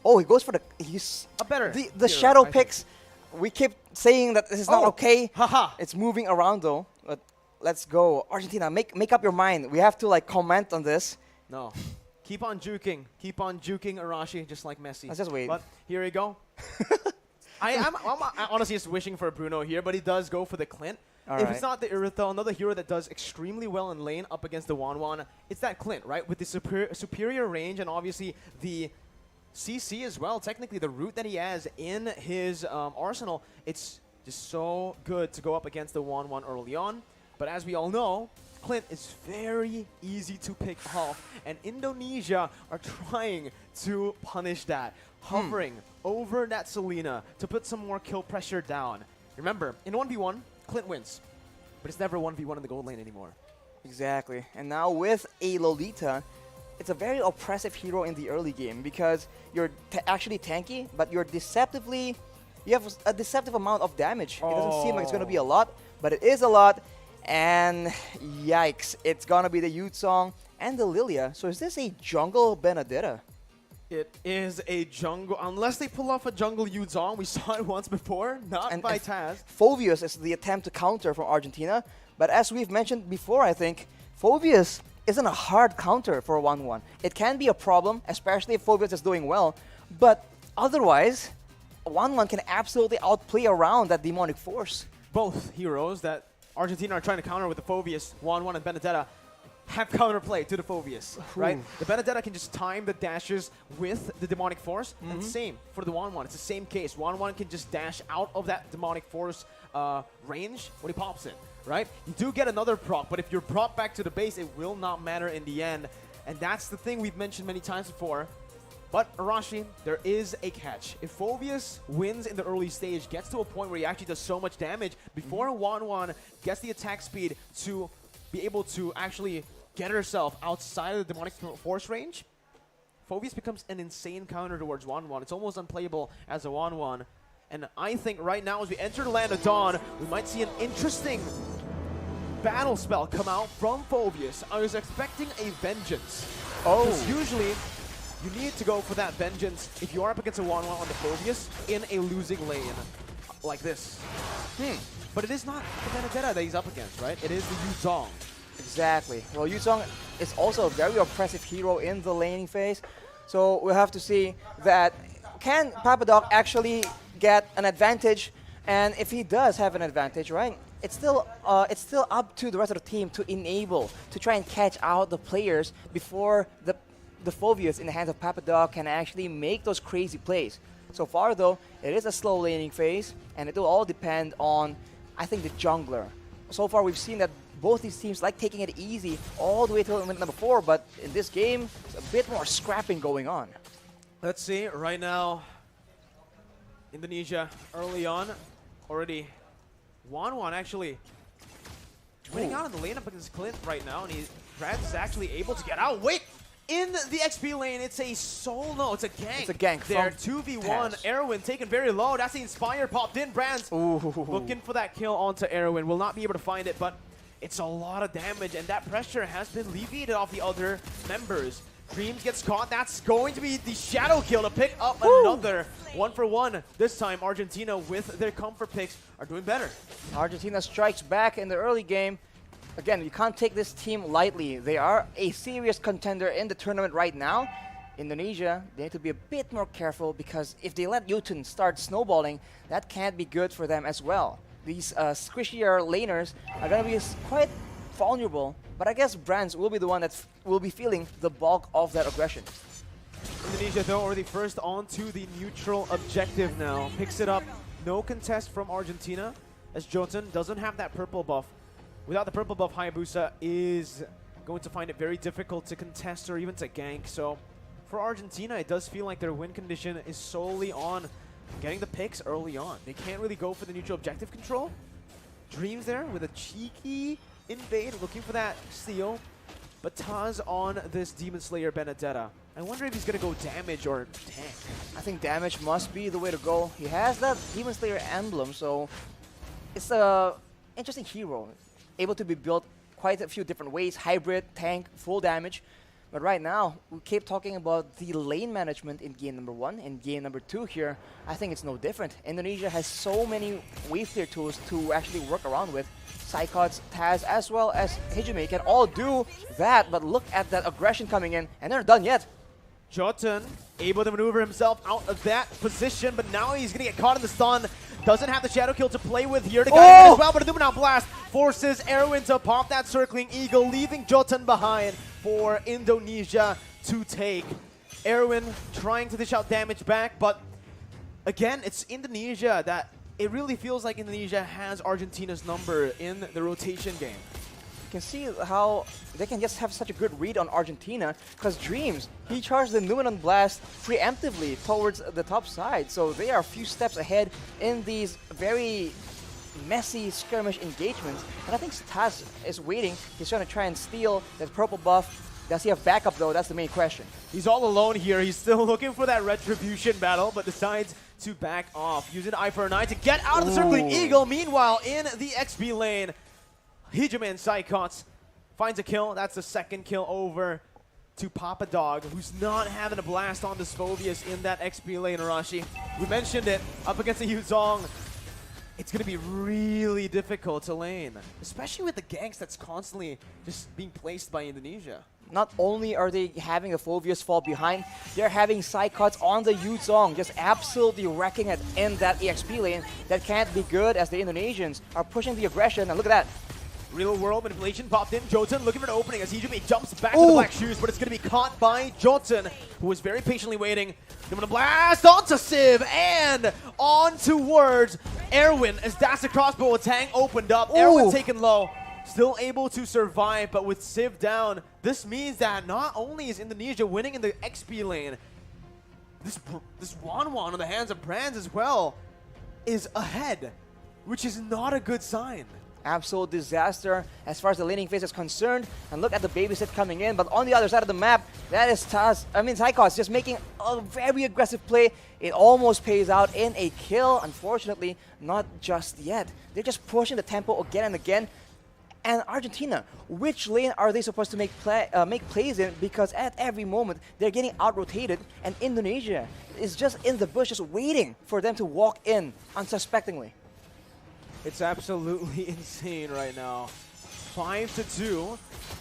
oh, he goes for he's a better the hero, shadow picks. We keep saying that this is not okay. Haha. It's moving around though. But let's go, Argentina. Make up your mind. We have to like comment on this. No, keep on juking Arashi, just like Messi. Let's just wait. But here you go. I'm honestly just wishing for a Bruno here, but he does go for the Clint. If it's not the Irithel, another hero that does extremely well in lane up against the 1-1, it's that Clint, right? With the superior range and obviously the CC as well. Technically, the route that he has in his arsenal, it's just so good to go up against the 1-1 early on. But as we all know, Clint is very easy to pick off, and Indonesia are trying to punish that, hovering over that Selena to put some more kill pressure down. Remember, in 1v1, Clint wins, but it's never 1v1 in the gold lane anymore. Exactly. And now with a Lolita, it's a very oppressive hero in the early game because you're actually tanky, but you have a deceptive amount of damage. It doesn't seem like it's going to be a lot, but it is a lot. And yikes, it's going to be the Yutsong and the Lilia. So is this a jungle Benedetta? It is a jungle, unless they pull off a jungle Yudzong. We saw it once before, not by Taz. Phoveus is the attempt to counter from Argentina. But as we've mentioned before, I think, Phoveus isn't a hard counter for a 1-1. It can be a problem, especially if Phoveus is doing well. But otherwise, a 1-1 can absolutely outplay around that demonic force. Both heroes that Argentina are trying to counter with the Phoveus 1-1 and Benedetta have counterplay to the Phobius, right? The Benedetta can just time the dashes with the Demonic Force, and same for the 1-1. It's the same case. 1-1 can just dash out of that Demonic Force range when he pops it, right? You do get another proc, but if you're brought back to the base, it will not matter in the end. And that's the thing we've mentioned many times before. But Arashi, there is a catch. If Phobius wins in the early stage, gets to a point where he actually does so much damage, before 1-1 gets the attack speed to be able to actually get herself outside of the Demonic Force range, Phobius becomes an insane counter towards 1-1. It's almost unplayable as a 1-1. And I think right now, as we enter the Land of Dawn, we might see an interesting battle spell come out from Phobius. I was expecting a Vengeance. Oh. Because usually, you need to go for that Vengeance if you are up against a 1-1 on the Phobius in a losing lane like this. But it is not the Benedetta that he's up against, right? It is the Yuzong. Exactly. Well, Yuzong is also a very oppressive hero in the laning phase. So we'll have to see that can Papadog actually get an advantage, and if he does have an advantage, right, it's still up to the rest of the team to enable, to try and catch out the players before the Phobius in the hands of Papadog can actually make those crazy plays. So far though, it is a slow laning phase, and it will all depend on, I think, the jungler. So far we've seen that both these teams like taking it easy all the way till number 4, but in this game, it's a bit more scrapping going on. Let's see, right now, Indonesia early on, already 1-1 actually winning out in the lane up against Clint right now, and Brad's is actually able to get out. Wait! In the XP lane, it's a solo, it's a gank. It's a gank there, from 2v1, Taz. Erwin taken very low. That's the Inspire popped in. Brands looking for that kill onto Erwin. Will not be able to find it, but it's a lot of damage, and that pressure has been alleviated off the other members. Dreams gets caught. That's going to be the shadow kill to pick up another 1-for-1. This time, Argentina with their comfort picks are doing better. Argentina strikes back in the early game. Again, you can't take this team lightly. They are a serious contender in the tournament right now. Indonesia, they need to be a bit more careful, because if they let Yutun start snowballing, that can't be good for them as well. These squishier laners are going to be quite vulnerable, but I guess Brands will be the one that will be feeling the bulk of that aggression. Indonesia, though, already first onto the neutral objective now. Picks it up. No contest from Argentina, as Jotun doesn't have that purple buff. Without the purple buff, Hayabusa is going to find it very difficult to contest or even to gank. So for Argentina, it does feel like their win condition is solely on getting the picks early on. They can't really go for the neutral objective control. Dreams there with a cheeky invade, looking for that steal. But Taz on this Demon Slayer Benedetta. I wonder if he's going to go damage or tank. I think damage must be the way to go. He has that Demon Slayer emblem, so it's a interesting hero. Able to be built quite a few different ways, hybrid, tank, full damage. But right now, we keep talking about the lane management in game number 1. In game number 2 here, I think it's no different. Indonesia has so many wave clear tools to actually work around with. Psychots, Taz, as well as Hijime can all do that, but look at that aggression coming in, and they're not done yet. Jotun able to maneuver himself out of that position, but now he's going to get caught in the stun. Doesn't have the shadow kill to play with here. The guy as well, but a Numenal Blast forces Erwin to pop that circling eagle, leaving Jotun behind for Indonesia to take. Erwin trying to dish out damage back, but again, it's Indonesia that it really feels like Indonesia has Argentina's number in the rotation game. You can see how they can just have such a good read on Argentina, because Dreams, he charged the Numenal Blast preemptively towards the top side, so they are a few steps ahead in these very messy skirmish engagements. And I think Taz is waiting. He's trying to try and steal that purple buff. Does he have backup though? That's the main question. He's all alone here. He's still looking for that retribution battle, but decides to back off, using Eye for an Eye to get out of the circling eagle. Meanwhile, in the XP lane, Hijime and Psychots finds a kill. That's the second kill over to Papadog, who's not having a blast on this Phobius in that XP lane, Arashi. We mentioned it, up against the Yuzong. It's going to be really difficult to lane, especially with the ganks that's constantly just being placed by Indonesia. Not only are they having a Phobius fall behind, they're having Psychots on the Yuzong, just absolutely wrecking it in that EXP lane. That can't be good, as the Indonesians are pushing the aggression, and look at that. Real world manipulation popped in. Jotun looking for an opening as Hijumi jumps back to the black shoes, but it's going to be caught by Jotun, who was very patiently waiting. They're going to blast onto Civ and on towards Erwin as that's the crossbow attack opened up. Erwin taken low. Still able to survive, but with Civ down, this means that not only is Indonesia winning in the XP lane, this Wanwan on the hands of Brands as well is ahead, which is not a good sign. Absolute disaster as far as the laning phase is concerned. And look at the babysit coming in, but on the other side of the map, that is Psychos just making a very aggressive play. It almost pays out in a kill. Unfortunately, not just yet. They're just pushing the tempo again and again. And Argentina, which lane are they supposed to make plays in? Because at every moment, they're getting out-rotated, and Indonesia is just in the bush, just waiting for them to walk in unsuspectingly. It's absolutely insane right now. 5-2.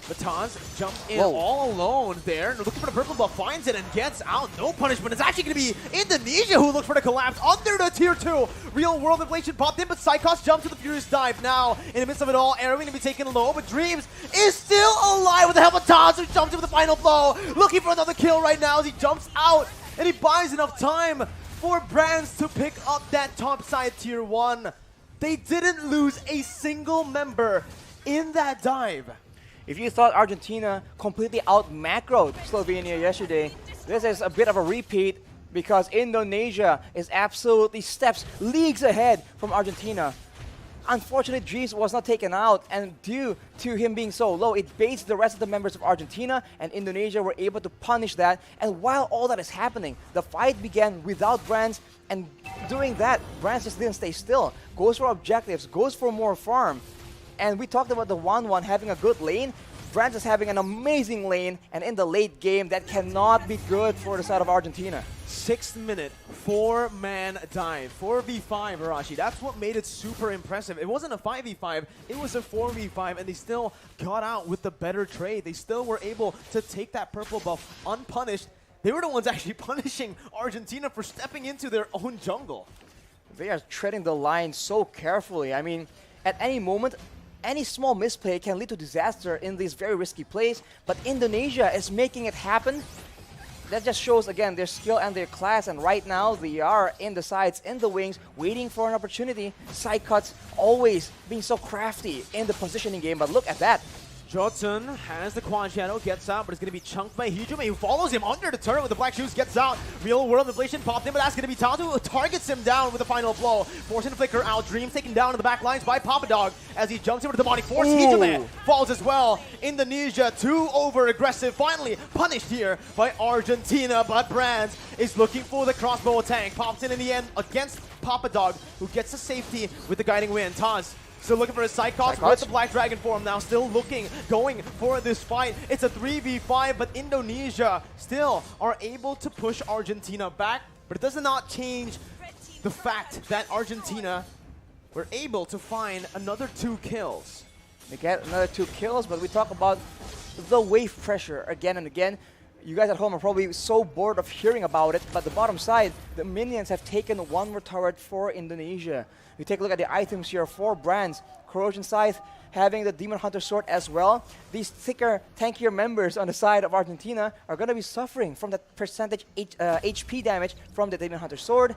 Mataz jumped in all alone there. Looking for the purple buff, finds it and gets out. No punishment. It's actually going to be Indonesia who look for the collapse under the tier 2. Real world inflation popped in, but Psychos jumps to the Furious Dive. Now, in the midst of it all, Erwin going to be taken low, but Dreams is still alive with the help of Taz, who jumps in with the final blow. Looking for another kill right now as he jumps out, and he buys enough time for Brands to pick up that top side tier 1. They didn't lose a single member in that dive. If you thought Argentina completely out-macroed Slovenia yesterday, this is a bit of a repeat because Indonesia is absolutely leagues ahead from Argentina. Unfortunately, Drees was not taken out, and due to him being so low, it baits the rest of the members of Argentina, and Indonesia were able to punish that. And while all that is happening, the fight began without Brands, and doing that, Brands just didn't stay still. Goes for objectives, goes for more farm. And we talked about the 1-1 having a good lane. Brands is having an amazing lane, and in the late game, that cannot be good for the side of Argentina. 6th minute, 4-man dive, 4v5, Arashi. That's what made it super impressive. It wasn't a 5v5, it was a 4v5, and they still got out with the better trade. They still were able to take that purple buff unpunished. They were the ones actually punishing Argentina for stepping into their own jungle. They are treading the line so carefully. I mean, at any moment, any small misplay can lead to disaster in these very risky plays, but Indonesia is making it happen. That just shows, again, their skill and their class, and right now they are in the sides, in the wings, waiting for an opportunity. Side cuts always being so crafty in the positioning game, but look at that. Jotun has the quad shadow, gets out, but it's going to be chunked by Hijumi, who follows him under the turret with the black shoes, gets out. Real world inflation popped in, but that's going to be Tatu, who targets him down with the final blow. Forcing the flicker out, Dreams taken down in the back lines by Papa Dog as he jumps into the demonic force. Hijumi falls as well. Indonesia, too over aggressive, finally punished here by Argentina, but Brands is looking for the crossbow attack. Pops in the end against Papa Dog, who gets the safety with the guiding wind. Taz still looking for a Psychos with the Black Dragon form now, still going for this fight. It's a 3v5, but Indonesia still are able to push Argentina back, but it does not change the fact that Argentina were able to find another 2 kills. They get another 2 kills, but we talk about the wave pressure again and again. You guys at home are probably so bored of hearing about it, but the bottom side, the minions have taken 1 more turret for Indonesia. You take a look at the items here, 4 Brands, Corrosion Scythe, having the Demon Hunter Sword as well. These thicker, tankier members on the side of Argentina are going to be suffering from that percentage HP damage from the Demon Hunter Sword,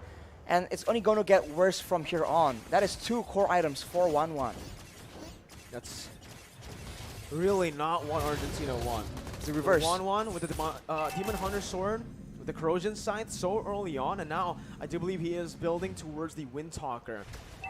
and it's only going to get worse from here on. That is 2 core items for 1-1. That's really not what Argentina want. The reverse. 1-1 with the Demon Hunter Sword, with the Corrosion Scythe so early on, and now I do believe he is building towards the Windtalker,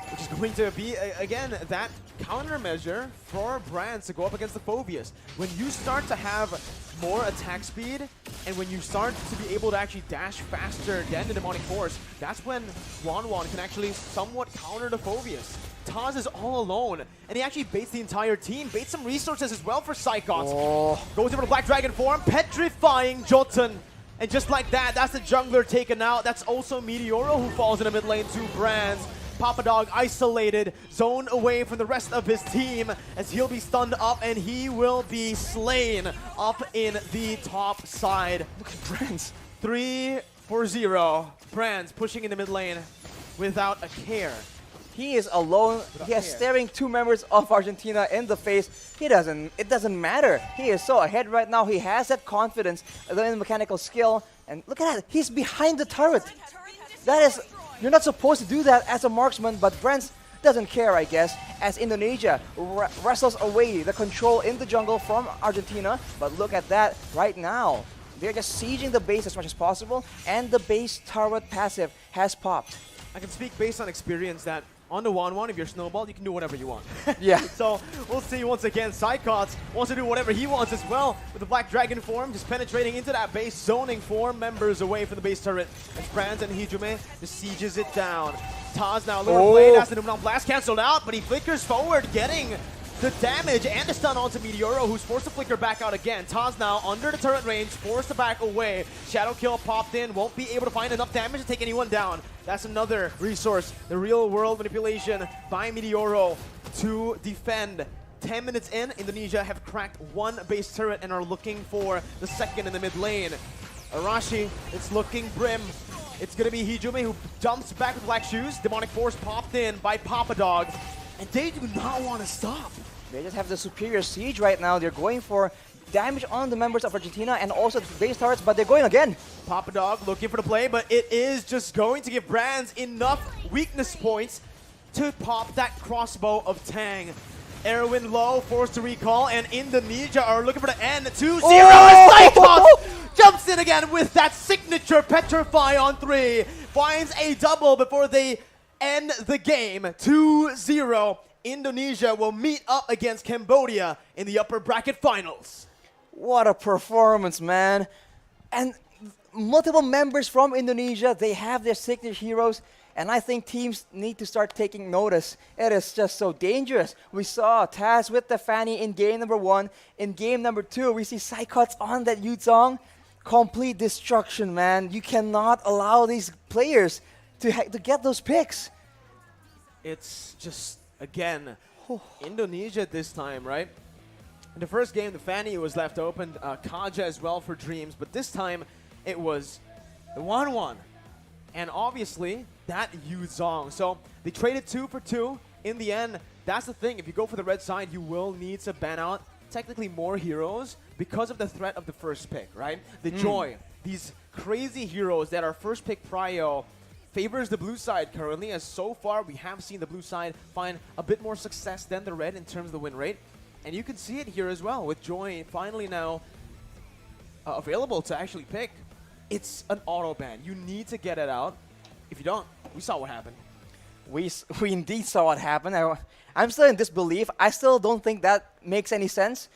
which is going to be, again, that countermeasure for Brands to go up against the Phobius. When you start to have more attack speed, and when you start to be able to actually dash faster than the Demonic Force, that's when Wanwan can actually somewhat counter the Phobius. Taz is all alone, and he actually baits the entire team, baits some resources as well for Psychos. Goes over to Black Dragon form, petrifying Jotun. And just like that, that's the jungler taken out. That's also Meteoro who falls in the mid lane to Brands. Papa Dog isolated, zoned away from the rest of his team as he'll be stunned up and he will be slain up in the top side. Look at Brands. 3-0. Brands pushing in the mid lane without a care. He is alone. He is staring two members of Argentina in the face. It doesn't matter. He is so ahead right now. He has that confidence, the mechanical skill. And look at that. He's behind the turret. That is, you're not supposed to do that as a marksman, but Brents doesn't care, I guess, as Indonesia wrestles away the control in the jungle from Argentina. But look at that right now. They're just sieging the base as much as possible, and the base turret passive has popped. I can speak based on experience that on the 1-1, if you're snowballed, you can do whatever you want. Yeah. So we'll see once again. Psychots wants to do whatever he wants as well with the Black Dragon form, just penetrating into that base, zoning 4 members away from the base turret. As Franz and Hijume just sieges it down. Taz now a little blade as the Numenal Blast cancelled out, but he flickers forward, getting the damage and the stun onto Meteoro, who's forced to flicker back out again. Taz now under the turret range, forced to back away. Shadow Kill popped in, won't be able to find enough damage to take anyone down. That's another resource, the real world manipulation by Meteoro to defend. 10 minutes in, Indonesia have cracked 1 base turret and are looking for the second in the mid lane. Arashi, it's looking grim. It's gonna be Hijume who jumps back with Black Shoes. Demonic Force popped in by Papa Dog. And they do not want to stop. They just have the superior siege right now. They're going for damage on the members of Argentina and also the base turrets, but they're going again. Papa Dog looking for the play, but it is just going to give Brands enough weakness points to pop that crossbow of Tang. Erwin low, forced to recall, and Indonesia are looking for the end. 2-0 as Cyclops jumps in again with that signature Petrify on 3. Finds a double before they end the game. 2-0. Indonesia will meet up against Cambodia in the upper bracket finals. What a performance, man. And multiple members from Indonesia, they have their signature heroes, and I think teams need to start taking notice. It is just so dangerous. We saw Taz with the Fanny in game number 1. In game number 2, we see Psychots on that Yuzong. Complete destruction, man. You cannot allow these players to get those picks. It's just, again, Indonesia this time, right? In the first game, the Fanny was left open, Kaja as well for Dreams, but this time it was the 1-1. And obviously, that Yuzong. So they traded 2 for 2. In the end, that's the thing. If you go for the red side, you will need to ban out technically more heroes because of the threat of the first pick, right? The Joy, these crazy heroes that are first pick prio favors the blue side currently, as so far we have seen the blue side find a bit more success than the red in terms of the win rate. And you can see it here as well with Joy finally now available to actually pick. It's an auto ban. You need to get it out. If you don't, we saw what happened. We indeed saw what happened. I'm still in disbelief. I still don't think that makes any sense.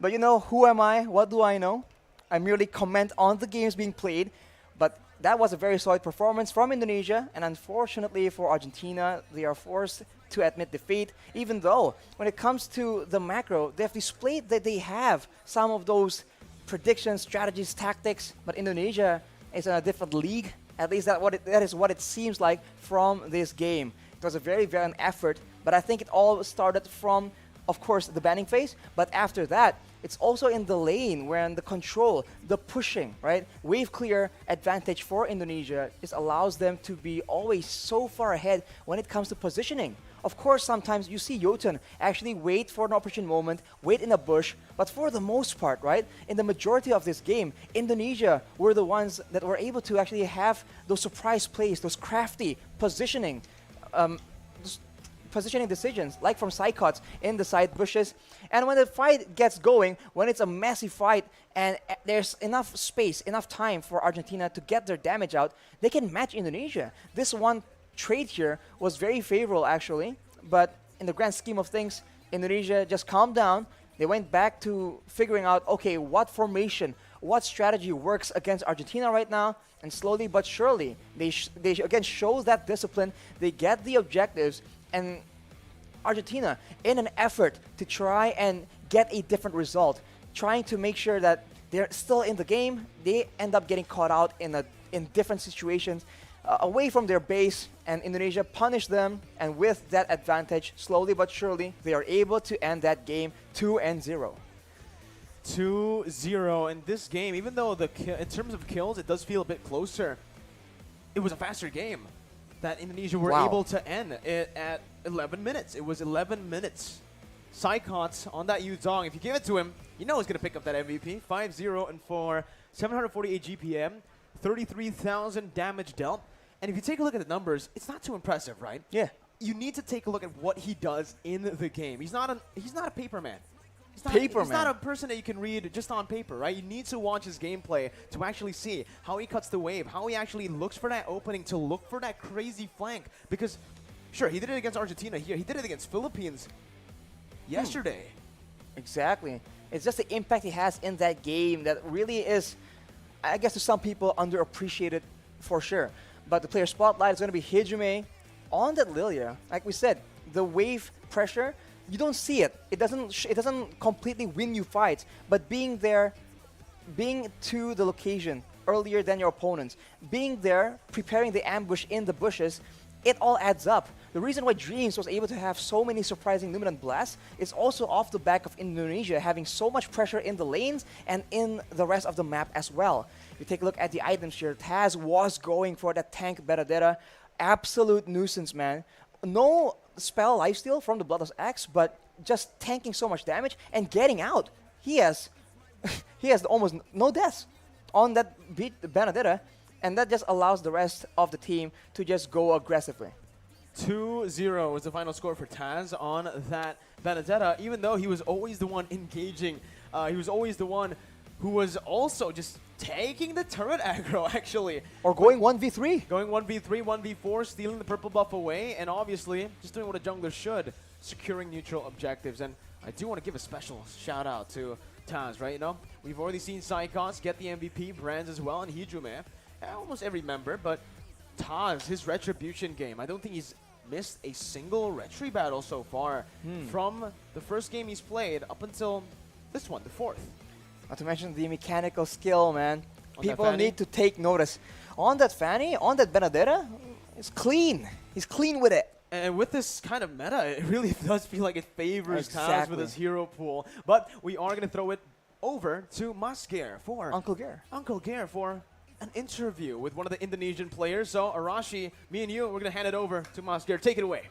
But you know, who am I? What do I know? I merely comment on the games being played. But that was a very solid performance from Indonesia. And unfortunately for Argentina, they are forced to admit defeat. Even though, when it comes to the macro, they have displayed that they have some of those predictions, strategies, tactics. But Indonesia is in a different league. At least that is what it seems like from this game. It was a very valiant effort, but I think it all started from, of course, the banning phase. But after that, it's also in the lane where the control, the pushing, right? Wave clear advantage for Indonesia just allows them to be always so far ahead when it comes to positioning. Of course, sometimes you see Jotun actually wait for an opportune moment, wait in a bush, but for the most part, right, in the majority of this game, Indonesia were the ones that were able to actually have those surprise plays, those crafty positioning decisions, like from Psychots in the side bushes. And when the fight gets going, when it's a messy fight and there's enough space, enough time for Argentina to get their damage out, they can match Indonesia. This one trade here was very favorable actually, but in the grand scheme of things, Indonesia just calmed down. They went back to figuring out, okay, what formation, what strategy works against Argentina right now, and slowly but surely, they again show that discipline, they get the objectives, and Argentina, in an effort to try and get a different result, trying to make sure that they're still in the game, they end up getting caught out in different situations, away from their base, and Indonesia punished them, and with that advantage, slowly but surely, they are able to end that game 2-0. 2-0 in this game, even though in terms of kills, it does feel a bit closer. It was a faster game. that Indonesia were Wow. able to end it at 11 minutes. It was 11 minutes. Saikot on that Yuzong. If you give it to him, you know he's going to pick up that MVP. 5-0 and 4, 748 GPM, 33,000 damage dealt. And if you take a look at the numbers, it's not too impressive, right? Yeah. You need to take a look at what he does in the game. He's not a paper man. He's Paper not man. a person that you can read just on paper, right? You need to watch his gameplay to actually see how he cuts the wave, how he actually looks for that opening, to look for that crazy flank. Because, sure, he did it against Argentina here. He did it against Philippines yesterday. Exactly. It's just the impact he has in that game that really is, I guess to some people, underappreciated for sure. But the player spotlight is going to be Hijume on that Lilia. Like we said, the wave pressure, you don't see it. It doesn't completely win you fights. But being there, being to the location earlier than your opponents, being there, preparing the ambush in the bushes, it all adds up. The reason why Dreams was able to have so many surprising Luminant blasts is also off the back of Indonesia having so much pressure in the lanes and in the rest of the map as well. You take a look at the items here. Taz was going for that tank Benedetta. Absolute nuisance, man. No spell lifesteal from the Bloodless Axe, but just tanking so much damage and getting out. He has almost no deaths on that beat Benedetta, and that just allows the rest of the team to just go aggressively. 2-0 was the final score for Taz on that Benedetta, even though he was always the one engaging. He was always the one who was also just taking the turret aggro, actually. Or going 1v3. Going 1v3, 1v4, stealing the purple buff away, and obviously just doing what a jungler should, securing neutral objectives. And I do want to give a special shout out to Taz, right? You know, we've already seen Saikos get the MVP, Brands as well, and Hijume. Almost every member, but Taz, his retribution game, I don't think he's missed a single retri battle so far from the first game he's played up until this one, the fourth. Not to mention the mechanical skill, man. On that People Fanny? need to take notice. On that Fanny, on that Benedetta, it's clean. He's clean with it. And with this kind of meta, it really does feel like it favors Taz Exactly. with his hero pool. But we are going to throw it over to Masker for Uncle Gare. Uncle Gare for an interview with one of the Indonesian players. So Arashi, me and you, we're going to hand it over to Masker. Take it away.